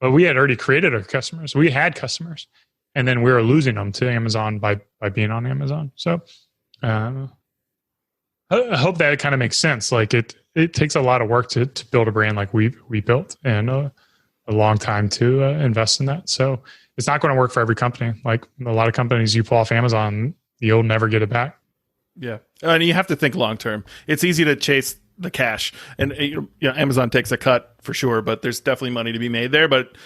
But we had already created our customers. We had customers, and then we were losing them to Amazon by being on Amazon. So I hope that kind of makes sense. Like it takes a lot of work to build a brand like we built, and a long time to invest in that. So it's not going to work for every company. Like a lot of companies you pull off Amazon, you'll never get it back. Yeah. And you have to think long term. It's easy to chase the cash, and Amazon takes a cut for sure, but there's definitely money to be made there. But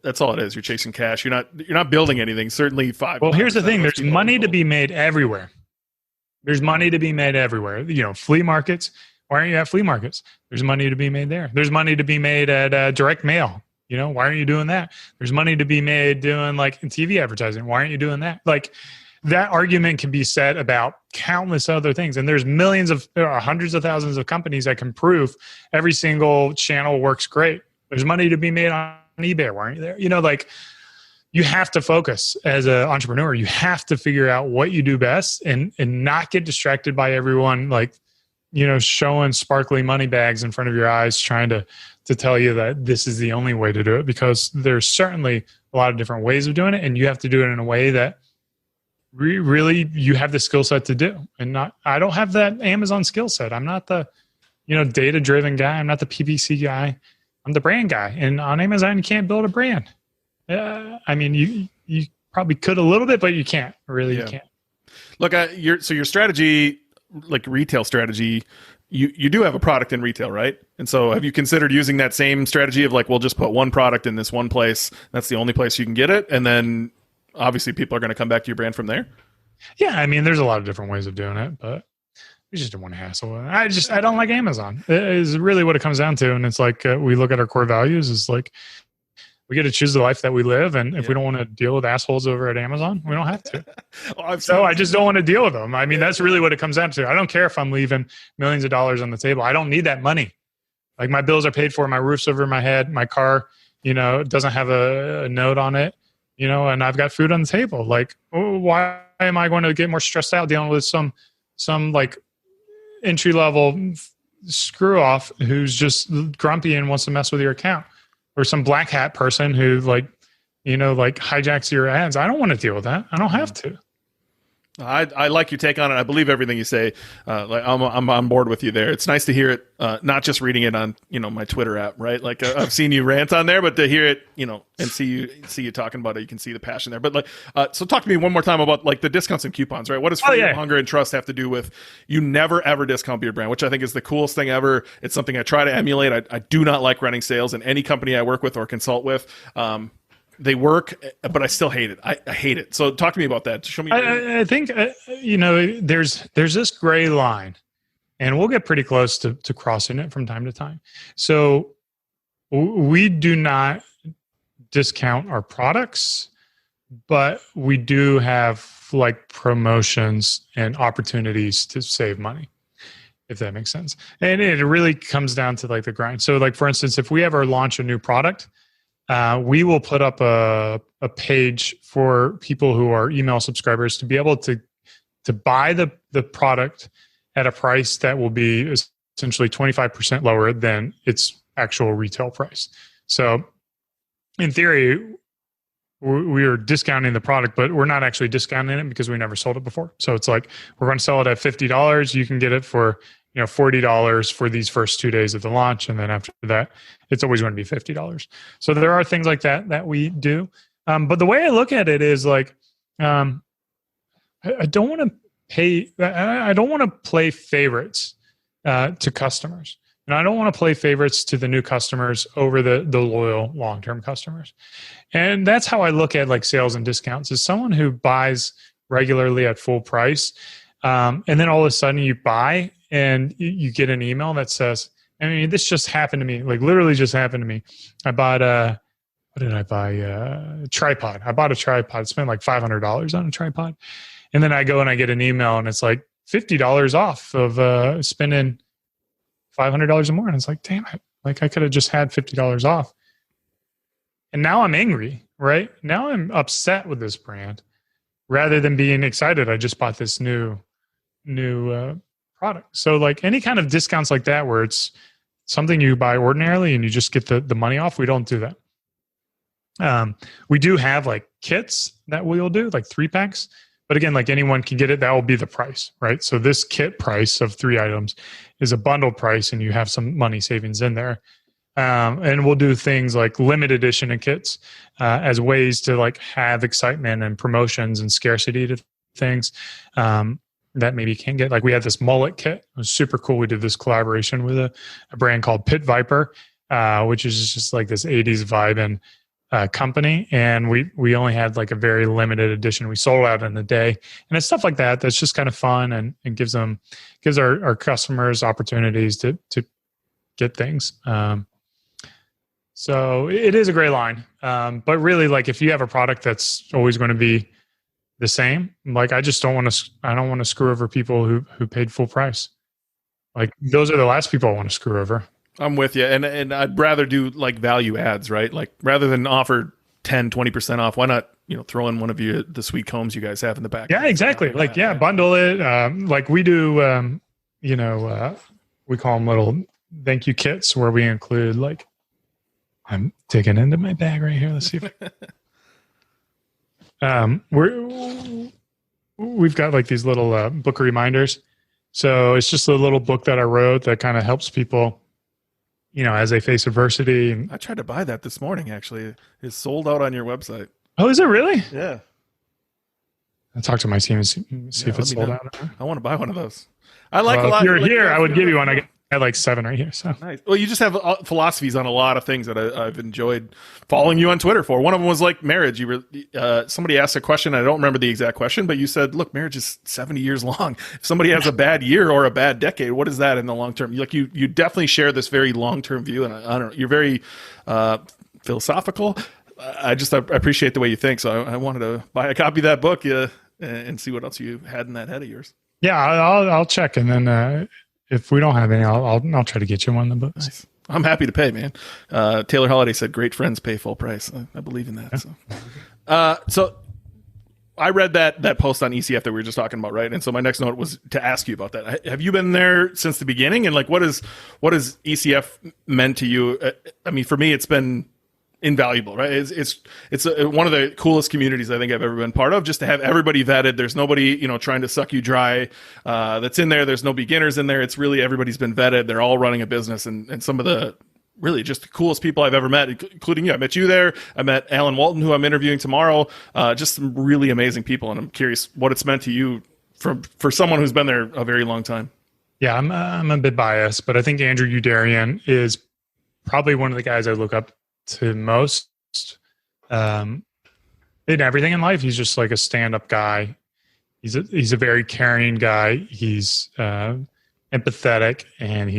that's all it is. You're chasing cash. You're not building anything. Certainly Well, here's the thing. There's money to be made everywhere. There's money to be made everywhere. Flea markets. Why aren't you at flea markets? There's money to be made there. There's money to be made at direct mail. Why aren't you doing that? There's money to be made doing like TV advertising. Why aren't you doing that? Like that argument can be said about countless other things. And there's there are hundreds of thousands of companies that can prove every single channel works great. There's money to be made on eBay. Why aren't you there? You have to focus as an entrepreneur. You have to figure out what you do best and not get distracted by everyone showing sparkly money bags in front of your eyes, trying to tell you that this is the only way to do it, because there's certainly a lot of different ways of doing it, and you have to do it in a way that really you have the skill set to do. And I don't have that Amazon skill set. I'm not the data driven guy. I'm not the PPC guy. I'm the brand guy. And on Amazon, you can't build a brand. You probably could a little bit, but you can't. Really, you can't. Look, your strategy, like retail strategy, you do have a product in retail, right? And so have you considered using that same strategy of like, we'll just put one product in this one place. That's the only place you can get it. And then obviously people are going to come back to your brand from there. Yeah. There's a lot of different ways of doing it, but we just don't want to hassle. I don't like Amazon. It is really what it comes down to. And it's like, we look at our core values is like, we get to choose the life that we live. And if we don't want to deal with assholes over at Amazon, we don't have to. So I just don't want to deal with them. That's really what it comes down to. I don't care if I'm leaving millions of dollars on the table. I don't need that money. Like my bills are paid for, my roof's over my head, my car, doesn't have a note on it, and I've got food on the table. Like, why am I going to get more stressed out dealing with some like entry level screw off who's just grumpy and wants to mess with your account? Or some black hat person who hijacks your ads. I don't want to deal with that. I don't have to. I like your take on it. I believe everything you say. I'm on board with you there. It's nice to hear it, not just reading it on my Twitter app, right? Like I've seen you rant on there, but to hear it, and see you talking about it, you can see the passion there. But so talk to me one more time about like the discounts and coupons, right? What does freedom, hunger, and trust have to do with you never ever discount Beardbrand, which I think is the coolest thing ever. It's something I try to emulate. I do not like running sales in any company I work with or consult with. They work, but I still hate it. I hate it. So talk to me about that. Show me. I think there's this gray line and we'll get pretty close to crossing it from time to time. So we do not discount our products, but we do have like promotions and opportunities to save money, if that makes sense. And it really comes down to like the grind. So like, for instance, if we ever launch a new product, we will put up a page for people who are email subscribers to be able to buy the product at a price that will be essentially 25% lower than its actual retail price. So in theory, we are discounting the product, but we're not actually discounting it because we never sold it before. So it's like, we're going to sell it at $50. You can get it for $40 for these first 2 days of the launch. And then after that, it's always going to be $50. So there are things like that we do. But the way I look at it is like, I don't want to pay. I don't want to play favorites to customers, and I don't want to play favorites to the new customers over the loyal long-term customers. And that's how I look at like sales and discounts. As someone who buys regularly at full price, and then all of a sudden you buy and you get an email that says, I mean, this just happened to me. Like literally just happened to me. I bought what did I buy? A tripod. I bought a tripod. Spent like $500 on a tripod. And then I go and I get an email and it's like $50 off of spending $500 or more. And it's like, damn it. Like I could have just had $50 off. And now I'm angry, right? Now I'm upset with this brand rather than being excited. I just bought this new product. So like any kind of discounts like that, where it's something you buy ordinarily and you just get the money off, we don't do that. We do have like kits that we'll do, like 3-packs. But again, like anyone can get it. That will be the price, right? So this kit price of 3 items is a bundle price, and you have some money savings in there. And we'll do things like limited edition and kits as ways to like have excitement and promotions and scarcity to things that maybe you can't get. Like we had this mullet kit. It was super cool. We did this collaboration with a brand called Pit Viper, which is just like this 80s vibe and company, and we only had like a very limited edition. We sold out in a day, and it's stuff like that that's just kind of fun and gives our customers opportunities to get things. So it is a great line, but really, like if you have a product that's always going to be the same, like I don't want to screw over people who paid full price. Like those are the last people I want to screw over. I'm with you. And I'd rather do like value ads, right? Like rather than offer 10-20% off, why not, throw in one of the sweet combs you guys have in the back? Yeah, exactly. Like, bundle it. Like we do, we call them little thank you kits where we include like, I'm digging into my bag right here. Let's see if we've got like these little book reminders. So it's just a little book that I wrote that kind of helps people, as they face adversity. I tried to buy that this morning, actually. It's sold out on your website. Oh, is it really? Yeah. I'll talk to my team and see if it's sold out. I want to buy one of those. I like a lot. If you're here, I would give you one. I got like 7 right here. So nice. Well, you just have philosophies on a lot of things that I've enjoyed following you on Twitter for. One of them was like marriage. Somebody asked a question. I don't remember the exact question, but you said, "Look, marriage is 70 years long. If somebody has a bad year or a bad decade, what is that in the long term?" Like you definitely share this very long term view, and I don't know. You're very philosophical. I appreciate the way you think. So I wanted to buy a copy of that book and see what else you had in that head of yours. Yeah, I'll check, and then if we don't have any, I'll try to get you one of the books. Nice. I'm happy to pay, man. Taylor Holiday said, "Great friends pay full price." I believe in that. Yeah. So I read that post on ECF that we were just talking about, right? And so my next note was to ask you about that. Have you been there since the beginning? And like, what is ECF meant to you? I mean, for me, it's been invaluable, right? It's one of the coolest communities I think I've ever been part of, just to have everybody vetted. There's nobody, trying to suck you dry, that's in there. There's no beginners in there. It's really, everybody's been vetted. They're all running a business, and some of the really just the coolest people I've ever met, including you. I met you there. I met Alan Walton, who I'm interviewing tomorrow. Just some really amazing people. And I'm curious what it's meant to you for someone who's been there a very long time. Yeah, I'm a bit biased, but I think Andrew Udarian is probably one of the guys I look up to most in everything in life. He's just like a stand-up guy. He's a very caring guy. He's empathetic, and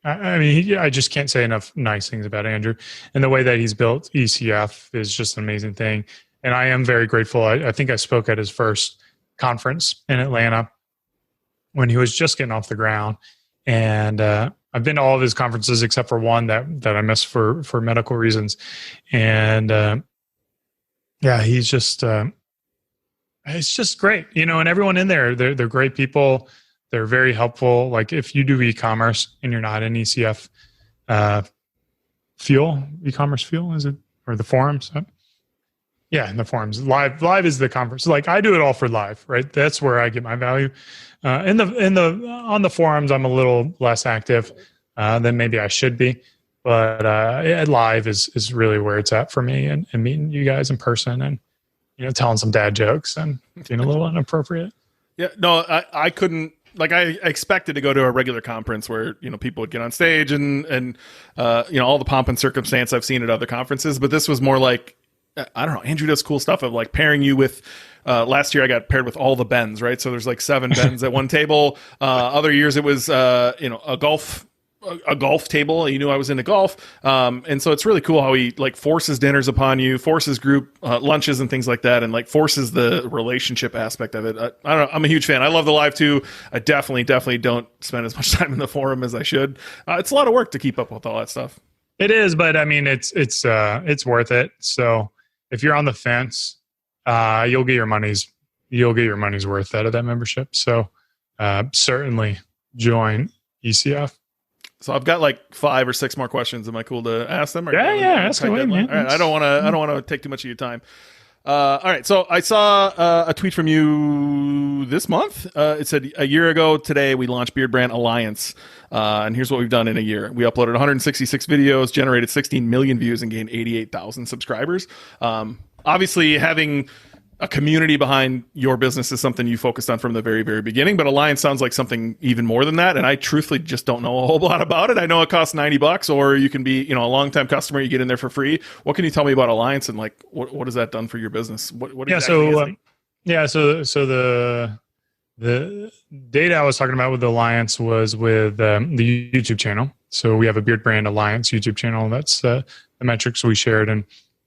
I just can't say enough nice things about Andrew. And the way that he's built ECF is just an amazing thing. And I am very grateful. I think I spoke at his first conference in Atlanta when he was just getting off the ground. And I've been to all of his conferences except for one that I missed for medical reasons. And he's just it's just great, and everyone in there, they're great people. They're very helpful. Like if you do e-commerce and you're not in ECF e-commerce fuel, is it? Or the forums? Yeah, in the forums. Live is the conference. Like I do it all for live, right? That's where I get my value. On the forums, I'm a little less active than maybe I should be. But live is really where it's at for me, and meeting you guys in person and telling some dad jokes and being a little inappropriate. Yeah, no, I couldn't. Like I expected to go to a regular conference where people would get on stage and all the pomp and circumstance I've seen at other conferences, but this was more like, I don't know, Andrew does cool stuff of like pairing you with. Last year I got paired with all the Bens, right? So there's like 7 Bens at one table. Other years it was a golf table. He knew I was into golf, and so it's really cool how he like forces dinners upon you, forces group lunches and things like that, and like forces the relationship aspect of it. I don't know. I'm a huge fan. I love the live too. I definitely don't spend as much time in the forum as I should. It's a lot of work to keep up with all that stuff. It is, but I mean, it's worth it. So if you're on the fence, you'll get your money's worth out of that membership. So certainly join ECF. So I've got like 5 or 6 more questions. Am I cool to ask them? Ask away, man. All right, I don't want to take too much of your time. All right. So I saw a tweet from you this month. It said a year ago today we launched Beardbrand Alliance, and here's what we've done in a year. We uploaded 166 videos, generated 16 million views, and gained 88,000 subscribers. Obviously, having a community behind your business is something you focused on from the very, very beginning, but Alliance sounds like something even more than that. And I truthfully just don't know a whole lot about it. I know it costs $90, or you can be, a long-time customer, you get in there for free. What can you tell me about Alliance, and like, what has that done for your business? What exactly is it? So the data I was talking about with the Alliance was with the YouTube channel. So we have a Beardbrand Alliance YouTube channel. That's the metrics we shared.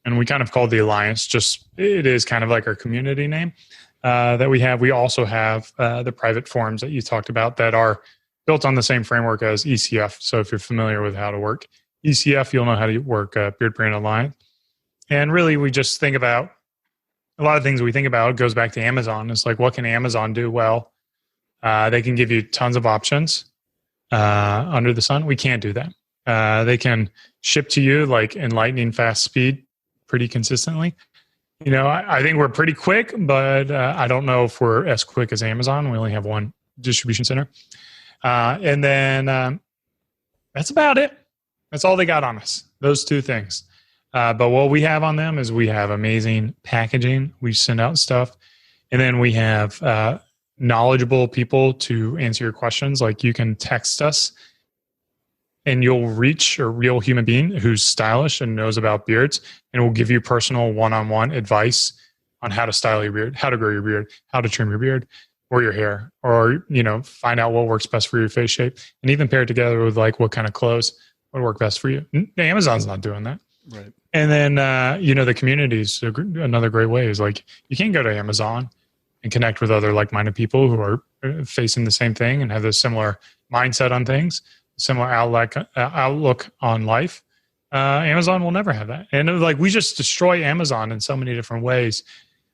And we kind of called the Alliance, just it is kind of like our community name that we have. We also have the private forums that you talked about that are built on the same framework as ECF. So if you're familiar with how to work ECF, you'll know how to work Beardbrand Alliance. And really, we just think about a lot of things we think about goes back to Amazon. It's like, what can Amazon do well? They can give you tons of options under the sun. We can't do that. They can ship to you like in lightning fast speed pretty consistently. I think we're pretty quick, but I don't know if we're as quick as Amazon. We only have one distribution center. And then that's about it. That's all they got on us, those 2 things. But what we have on them is we have amazing packaging. We send out stuff. And then we have knowledgeable people to answer your questions. Like you can text us and you'll reach a real human being who's stylish and knows about beards, and will give you personal one-on-one advice on how to style your beard, how to grow your beard, how to trim your beard or your hair, or, find out what works best for your face shape, and even pair it together with like what kind of clothes would work best for you. Amazon's not doing that. Right. And then, the communities, another great way is like, you can go to Amazon and connect with other like-minded people who are facing the same thing and have a similar mindset on things, similar outlook on life. Amazon will never have that. And like, we just destroy Amazon in so many different ways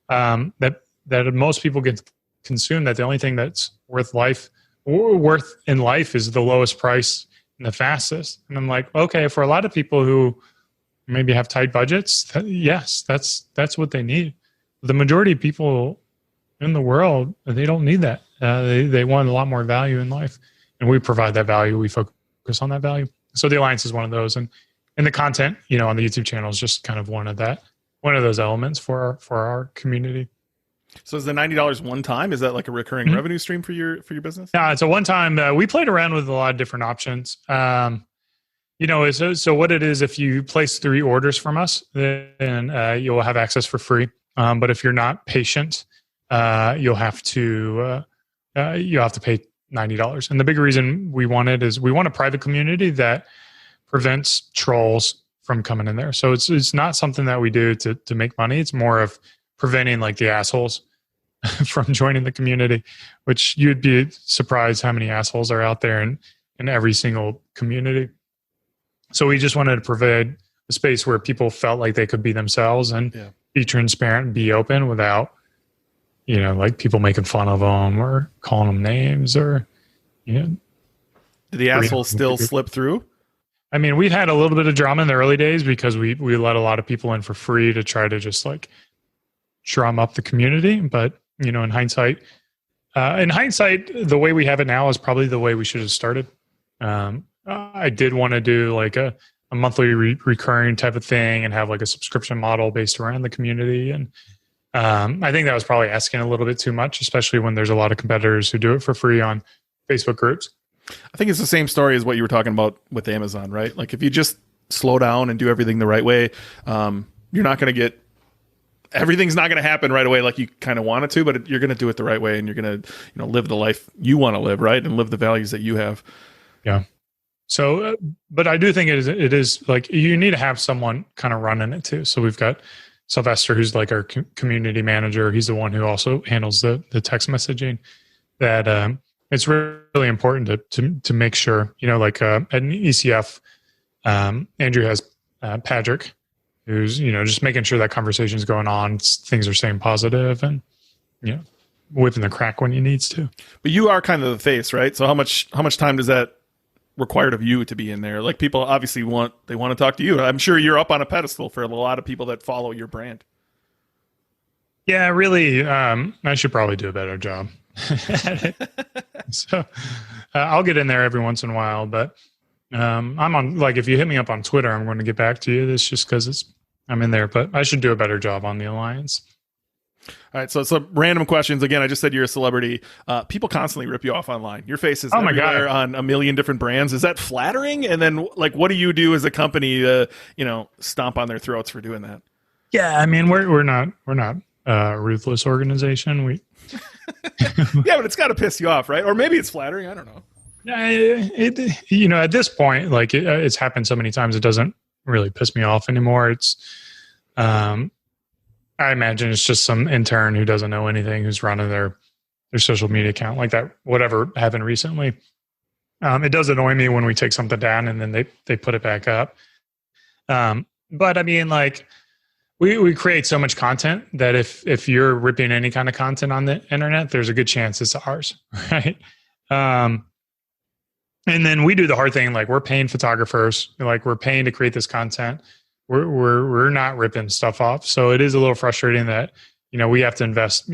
that most people get consumed, that the only thing that's worth in life is the lowest price and the fastest. And I'm like, okay, for a lot of people who maybe have tight budgets, yes, that's what they need. The majority of people in the world, they don't need that. They want a lot more value in life, and we provide that value. We focus on that value. So the Alliance is one of those, and the content, on the YouTube channel is just kind of one of those elements for our community. So is the $90 one time? Is that like a recurring revenue stream for your business? Yeah, it's a one time. We played around with a lot of different options. So what it is, if you place 3 orders from us, then you'll have access for free. But if you're not patient, you'll have to pay $90. And the big reason we want it is we want a private community that prevents trolls from coming in there. So it's not something that we do to make money. It's more of preventing like the assholes from joining the community, which you'd be surprised how many assholes are out there in every single community. So we just wanted to provide a space where people felt like they could be themselves and be transparent and be open without, like people making fun of them or calling them names or, Did the assholes still slip through? I mean, we've had a little bit of drama in the early days because we let a lot of people in for free to try to just like drum up the community. But, in hindsight, the way we have it now is probably the way we should have started. I did want to do like a monthly recurring type of thing and have like a subscription model based around the community. And I think that was probably asking a little bit too much, especially when there's a lot of competitors who do it for free on Facebook groups. I think it's the same story as what you were talking about with Amazon, right? Like if you just slow down and do everything the right way, you're not going to get, everything's not going to happen right away like you kind of want it to, but you're going to do it the right way and you're going to, live the life you want to live, right? And live the values that you have. Yeah. So, but I do think it is like you need to have someone kind of running it too. So we've got Sylvester, who's like our community manager. He's the one who also handles the text messaging. That it's really important to make sure, like at an ECF, Andrew has Patrick, who's just making sure that conversation's going on, things are staying positive, and whipping the crack when he needs to. But you are kind of the face, right? So how much time does that required of you to be in there? Like people obviously want to talk to you. I'm sure you're up on a pedestal for a lot of people that follow your brand. Yeah, really. I should probably do a better job. So I'll get in there every once in a while, but I'm on, like, if you hit me up on Twitter, I'm going to get back to you. It's just because I'm in there, but I should do a better job on the alliance. All right, so some random questions. Again, I just said you're a celebrity. People constantly rip you off online. Your face is everywhere on a million different brands. Is that flattering? And then, like, what do you do as a company to, stomp on their throats for doing that? Yeah, I mean, we're not a ruthless organization. Yeah, but it's got to piss you off, right? Or maybe it's flattering. I don't know. At this point, like it's happened so many times, it doesn't really piss me off anymore. It's, I imagine it's just some intern who doesn't know anything, who's running their social media account like that. Whatever happened recently, it does annoy me when we take something down and then they put it back up. But I mean, like, we create so much content that if you're ripping any kind of content on the internet, there's a good chance it's ours, right? And then we do the hard thing, like we're paying photographers, like we're paying to create this content. We're not ripping stuff off. So it is a little frustrating that, we have to invest,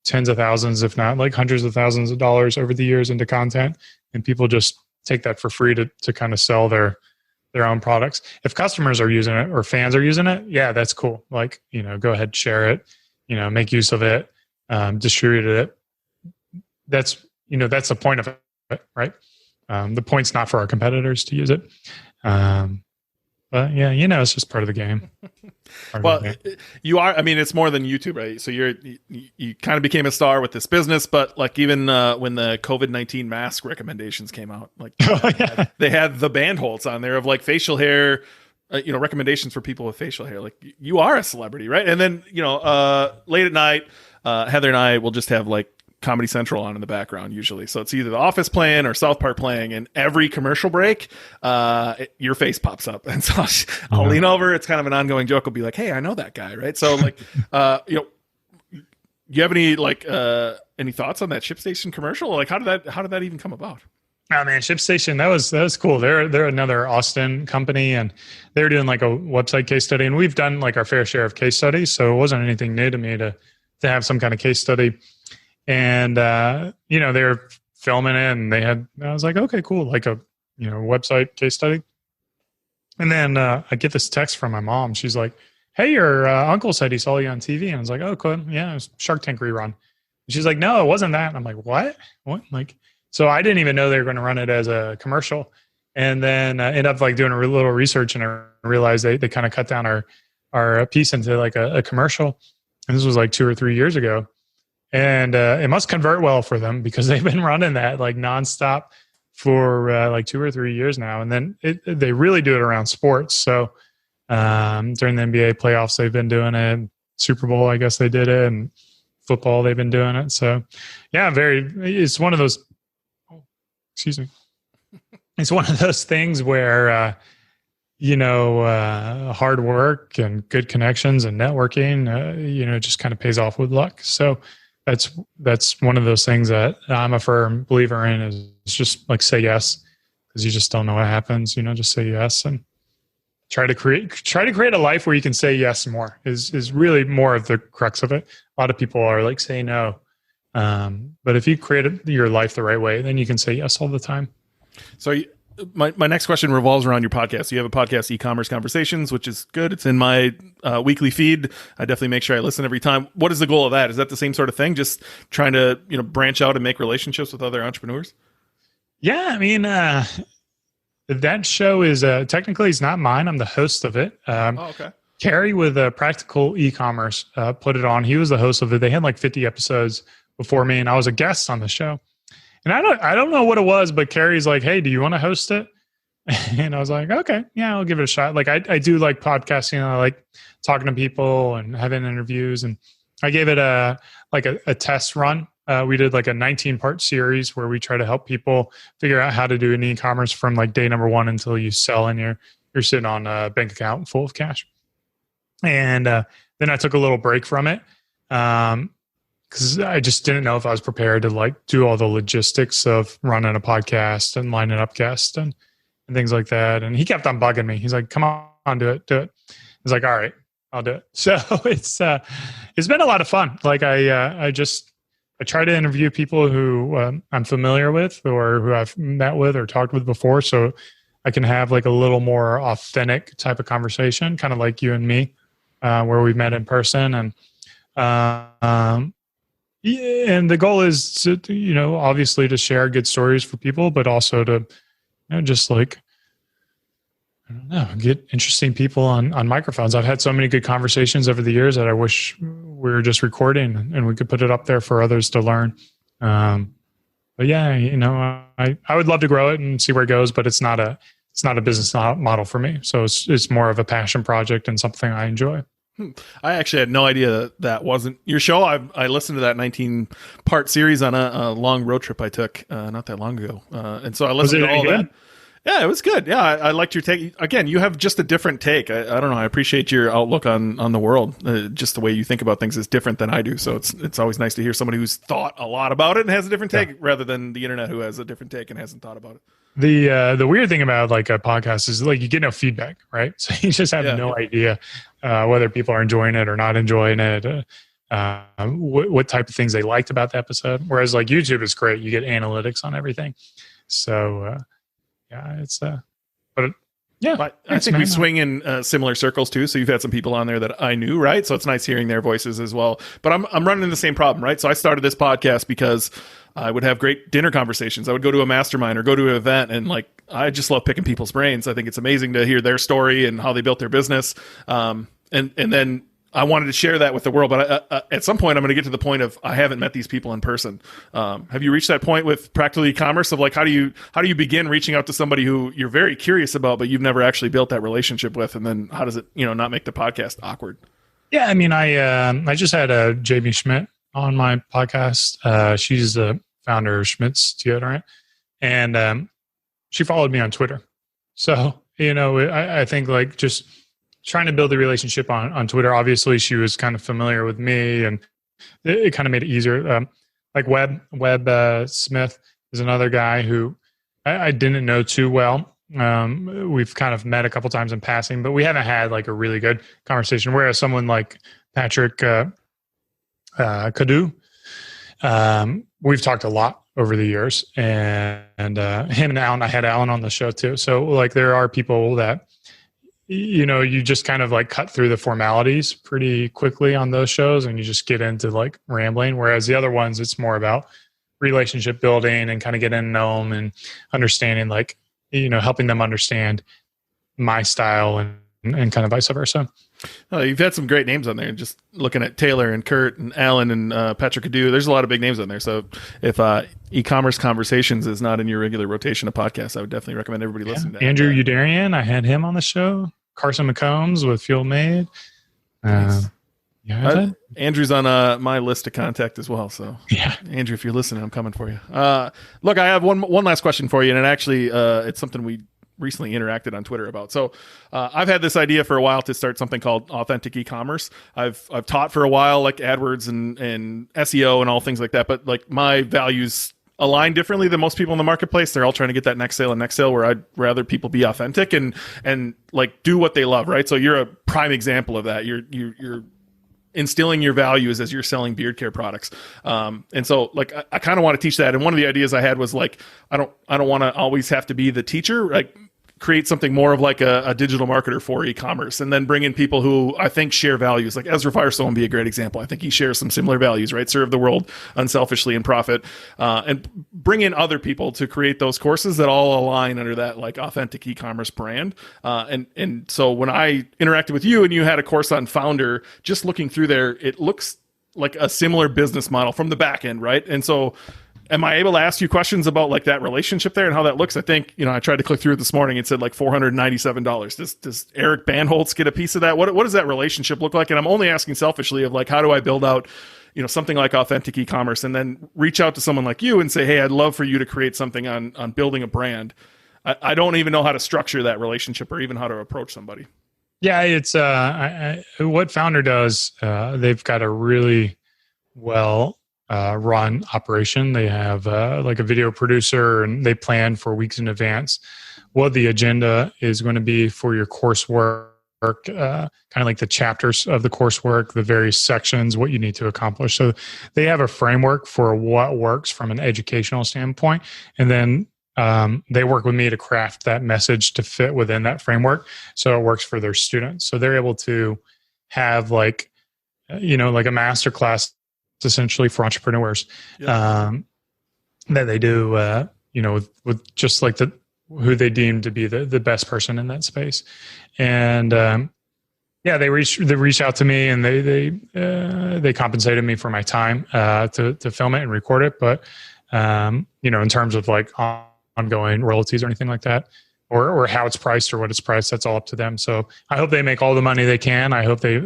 tens of thousands, if not like hundreds of thousands of dollars over the years into content, and people just take that for free to kind of sell their own products. If customers are using it or fans are using it, yeah, that's cool. Like, go ahead, share it, make use of it, distribute it. That's the point of it, right? The point's not for our competitors to use it. But yeah, it's just part of the game. You are, I mean, it's more than YouTube, right? So you kind of became a star with this business, but like even when the COVID-19 mask recommendations came out, like they had the Bandholz on there of like facial hair, recommendations for people with facial hair. Like you are a celebrity, right? And then, late at night, Heather and I will just have like Comedy Central on in the background usually. So it's either The Office playing or South Park playing, and every commercial break, your face pops up. And so I'll lean over. It's kind of an ongoing joke. I'll be like, hey, I know that guy, right? So like, do you have any like any thoughts on that ShipStation commercial? Like how did that even come about? Oh man, ShipStation, that was cool. They're another Austin company, and they're doing like a website case study, and we've done like our fair share of case studies. So it wasn't anything new to me to have some kind of case study. And, they were filming it, and I was like, okay, cool. Like a, website case study. And then, I get this text from my mom. She's like, hey, your uncle said he saw you on TV. And I was like, oh, cool. Yeah, it was Shark Tank rerun. And she's like, no, it wasn't that. And I'm like, what? Like, so I didn't even know they were going to run it as a commercial. And then I ended up like doing a little research, and I realized they kind of cut down our piece into like a commercial. And this was like 2 or 3 years ago. And it must convert well for them because they've been running that like nonstop for like 2 or 3 years now. And then they really do it around sports. So during the NBA playoffs, they've been doing it. Super Bowl, I guess they did it. And football, they've been doing it. So yeah, it's one of those, excuse me. It's one of those things where, hard work and good connections and networking, just kind of pays off with luck. So that's one of those things that I'm a firm believer in is just like say yes, because you just don't know what happens. Just say yes and try to create a life where you can say yes more is really more of the crux of it. A lot of people are like say no, but if you create your life the right way, then you can say yes all the time. So my next question revolves around your podcast. You have a podcast, eCommerce Conversations, which is good. It's in my weekly feed. I definitely make sure I listen every time. What is the goal of that? Is that the same sort of thing? Just trying to branch out and make relationships with other entrepreneurs? Yeah, I mean, that show is technically it's not mine. I'm the host of it. Okay. Carrie with Practical eCommerce put it on. He was the host of it. They had like 50 episodes before me, and I was a guest on the show. And I don't know what it was, but Carrie's like, "Hey, do you want to host it?" And I was like, "Okay, yeah, I'll give it a shot." Like I do like podcasting. I like talking to people and having interviews. And I gave it a test run. We did like a 19-part series where we try to help people figure out how to do an e-commerce from like day number 1 until you sell and you're sitting on a bank account full of cash. And then I took a little break from it. Because I just didn't know if I was prepared to like do all the logistics of running a podcast and lining up guests and things like that. And he kept on bugging me. He's like, "Come on, do it. I was like, "All right, I'll do it." So it's been a lot of fun. Like I try to interview people who I'm familiar with or who I've met with or talked with before, so I can have like a little more authentic type of conversation, kind of like you and me, where we met in person. And yeah, and the goal is to, obviously to share good stories for people, but also to, just like, I don't know, get interesting people on microphones. I've had so many good conversations over the years that I wish we were just recording and we could put it up there for others to learn. But yeah, I would love to grow it and see where it goes, but it's not a business model for me. So it's more of a passion project and something I enjoy. I actually had no idea that wasn't your show. I listened to that 19-part series on a long road trip I took not that long ago. And so I listened to all that. Yeah, it was good. Yeah, I liked your take. Again, you have just a different take. I don't know. I appreciate your outlook on the world. Just the way you think about things is different than I do. So it's always nice to hear somebody who's thought a lot about it and has a different take rather than the internet who has a different take and hasn't thought about it. The weird thing about like a podcast is like you get no feedback, right? So you just have no idea whether people are enjoying it or not enjoying it, what type of things they liked about the episode. Whereas like YouTube is great. You get analytics on everything. So it's but yeah, I think we swing in similar circles too. So you've had some people on there that I knew, right? So it's nice hearing their voices as well. But I'm running the same problem, right? So I started this podcast because I would have great dinner conversations. I would go to a mastermind or go to an event, and like I just love picking people's brains. I think it's amazing to hear their story and how they built their business. And then I wanted to share that with the world, but at some point I'm going to get to the point of I haven't met these people in person. Have you reached that point with Practical eCommerce of like how do you begin reaching out to somebody who you're very curious about, but you've never actually built that relationship with, and then how does it not make the podcast awkward? Yeah, I mean, I just had Jamie Schmidt on my podcast. She's the founder of Schmidt's deodorant, and she followed me on Twitter. So I think like just trying to build a relationship on Twitter. Obviously, she was kind of familiar with me, and it kind of made it easier. Like Webb Smith is another guy who I didn't know too well. We've kind of met a couple times in passing, but we haven't had like a really good conversation. Whereas someone like Patrick Cadu, we've talked a lot over the years, and him and Alan. I had Alan on the show too. So like there are people that you just kind of like cut through the formalities pretty quickly on those shows and you just get into like rambling. Whereas the other ones, it's more about relationship building and kind of getting to know them and understanding like, helping them understand my style and kind of vice versa. Oh, you've had some great names on there. Just looking at Taylor and Kurt and Alan and Patrick Adu, there's a lot of big names on there. So if e-commerce conversations is not in your regular rotation of podcasts, I would definitely recommend everybody listen to that. Andrew Udarian, I had him on the show. Carson McCombs with Fuel Made. Nice. Andrew's on my list to contact as well. So yeah, Andrew, if you're listening, I'm coming for you. Look, I have one last question for you, and it actually it's something we recently interacted on Twitter about. So I've had this idea for a while to start something called authentic e-commerce. I've taught for a while, like AdWords and SEO and all things like that. But like my values align differently than most people in the marketplace. They're all trying to get that next sale, where I'd rather people be authentic and like do what they love, right? So you're a prime example of that. You're instilling your values as you're selling beard care products. And so like, I kind of want to teach that. And one of the ideas I had was like, I don't want to always have to be the teacher, like create something more of like a digital marketer for e-commerce, and then bring in people who I think share values. Like Ezra Firestone would be a great example. I think he shares some similar values, right? Serve the world unselfishly and profit, and bring in other people to create those courses that all align under that like authentic e-commerce brand. And so when I interacted with you and you had a course on Founder, just looking through there, it looks like a similar business model from the back end, right? And so am I able to ask you questions about like that relationship there and how that looks? I think, I tried to click through it this morning. It said like $497. Does Eric Bandholz get a piece of that? What does that relationship look like? And I'm only asking selfishly of like, how do I build out, something like authentic e-commerce, and then reach out to someone like you and say, hey, I'd love for you to create something on building a brand. I don't even know how to structure that relationship or even how to approach somebody. Yeah, it's what Founder does. They've got a really well run operation. They have like a video producer, and they plan for weeks in advance what the agenda is going to be for your coursework, kind of like the chapters of the coursework, the various sections, what you need to accomplish. So they have a framework for what works from an educational standpoint, and then they work with me to craft that message to fit within that framework so it works for their students. So they're able to have like like a master class essentially for entrepreneurs. That they do with just like who they deem to be the best person in that space. And they reached out to me, and they compensated me for my time to film it and record it. But in terms of like ongoing royalties or anything like that, or how it's priced or what it's priced, that's all up to them. So I hope they make all the money they can. I hope they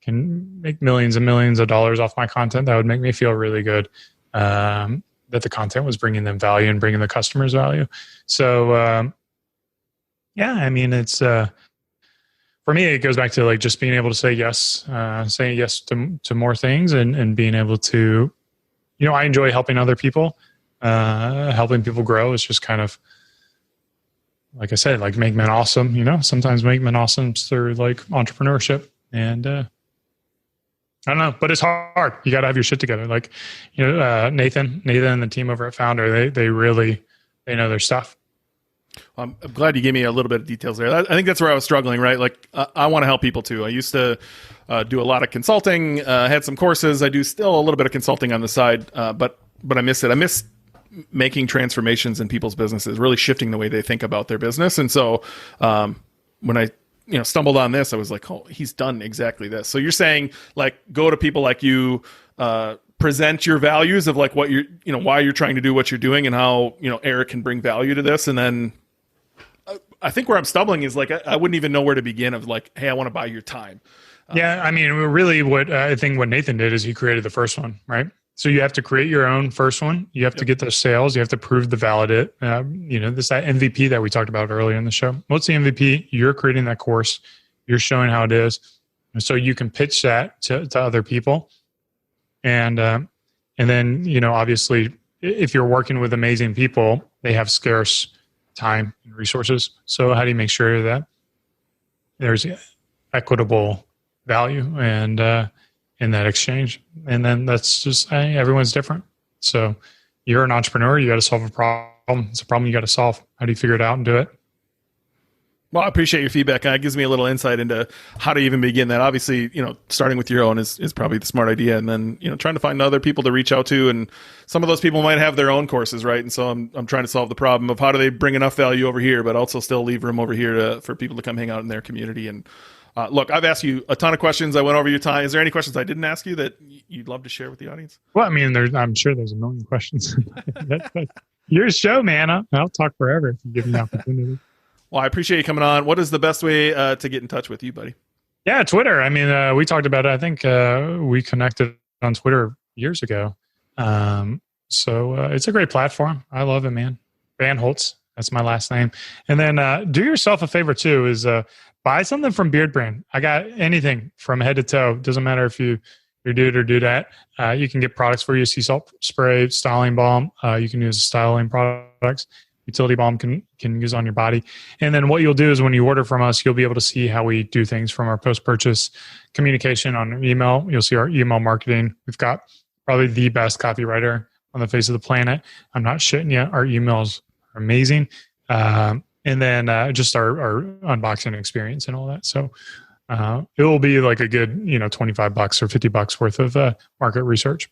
can make millions and millions of dollars off my content. That would make me feel really good that the content was bringing them value and bringing the customers value. So it's for me, it goes back to like just being able to say yes to more things, and being able to, I enjoy helping other people, helping people grow. It's just kind of, like I said, like make men awesome. Sometimes make men awesome through like entrepreneurship. And I don't know, but it's hard. You got to have your shit together. Like, Nathan and the team over at Founder, they really know their stuff. I'm glad you gave me a little bit of details there. I think that's where I was struggling, right? Like, I want to help people too. I used to do a lot of consulting, had some courses. I do still a little bit of consulting on the side, but I miss it. I miss making transformations in people's businesses, really shifting the way they think about their business. And so when I stumbled on this, I was like, oh, he's done exactly this. So you're saying like, go to people like you, present your values of like what you're, why you're trying to do what you're doing, and how, Eric can bring value to this. And then I think where I'm stumbling is like, I wouldn't even know where to begin of like, hey, I want to buy your time. Yeah. I mean, really what I think what Nathan did is he created the first one, right? So you have to create your own first one. You have to get those sales. You have to prove the validate. That MVP that we talked about earlier in the show. What's the MVP? You're creating that course. You're showing how it is, and so you can pitch that to other people. And then obviously, if you're working with amazing people, they have scarce time and resources. So how do you make sure that there's equitable value and in that exchange? And then that's just, everyone's different. So you're an entrepreneur, you got to solve a problem. It's a problem you got to solve. How do you figure it out and do it? Well, I appreciate your feedback. It gives me a little insight into how to even begin that. Obviously, starting with your own is probably the smart idea. And then, trying to find other people to reach out to. And some of those people might have their own courses, right? And so I'm trying to solve the problem of how do they bring enough value over here, but also still leave room over here for people to come hang out in their community. And look, I've asked you a ton of questions. I went over your time. Is there any questions I didn't ask you that you'd love to share with the audience? Well, I mean, I'm sure there's a million questions. That's your show, man. I'll talk forever if you give me the opportunity. Well, I appreciate you coming on. What is the best way to get in touch with you, buddy? Yeah, Twitter. I mean, we talked about it. I think we connected on Twitter years ago. So it's a great platform. I love it, man. Bandholz. That's my last name. And then do yourself a favor, too, is buy something from Beardbrand. I got anything from head to toe. Doesn't matter if you're dude or dudette. You can get products for you. Sea salt spray, styling balm. You can use styling products. Utility balm can use on your body. And then what you'll do is when you order from us, you'll be able to see how we do things from our post-purchase communication on email. You'll see our email marketing. We've got probably the best copywriter on the face of the planet. I'm not shitting you. Our emails are amazing. And then just our unboxing experience and all that. So it will be like a good, $25 or $50 worth of market research.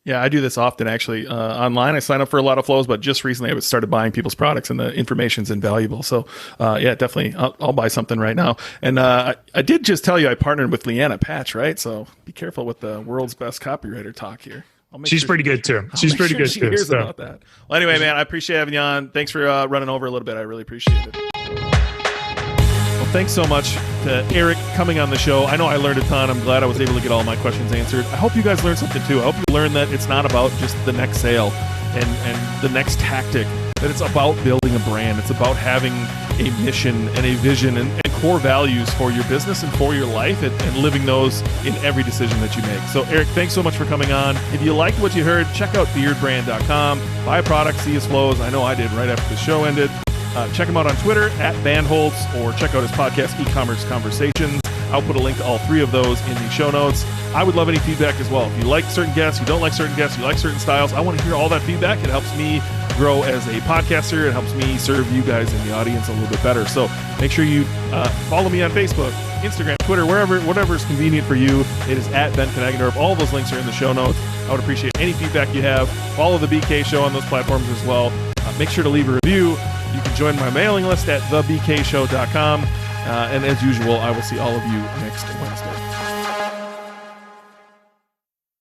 Yeah, I do this often actually online. I sign up for a lot of flows, but just recently I started buying people's products and the information's invaluable. So yeah, definitely I'll buy something right now. And I did just tell you I partnered with Leanna Patch, right? So be careful with the world's best copywriter talk here. She's pretty good too. She's pretty good too. Hears about that. Well, anyway, man, I appreciate having you on. Thanks for running over a little bit. I really appreciate it. Well, thanks so much to Eric coming on the show. I know I learned a ton. I'm glad I was able to get all my questions answered. I hope you guys learned something too. I hope you learned that it's not about just the next sale and the next tactic, that it's about building a brand. It's about having a mission and a vision and core values for your business and for your life and living those in every decision that you make. So Eric, thanks so much for coming on. If you liked what you heard, check out beardbrand.com. Buy a product, see his flows. I know I did right after the show ended. Check him out on Twitter @Bandholz or check out his podcast, eCommerce Conversations. I'll put a link to all three of those in the show notes. I would love any feedback as well. If you like certain guests, you don't like certain guests, you like certain styles, I want to hear all that feedback. It helps me grow as a podcaster. It helps me serve you guys in the audience a little bit better. So make sure you follow me on Facebook, Instagram, Twitter, whatever is convenient for you. It is @Ben All those links are in the show notes. I would appreciate any feedback you have. Follow the BK Show on those platforms as well. Make sure to leave a review. You can join my mailing list at thebkshow.com. And as usual, I will see all of you next Wednesday.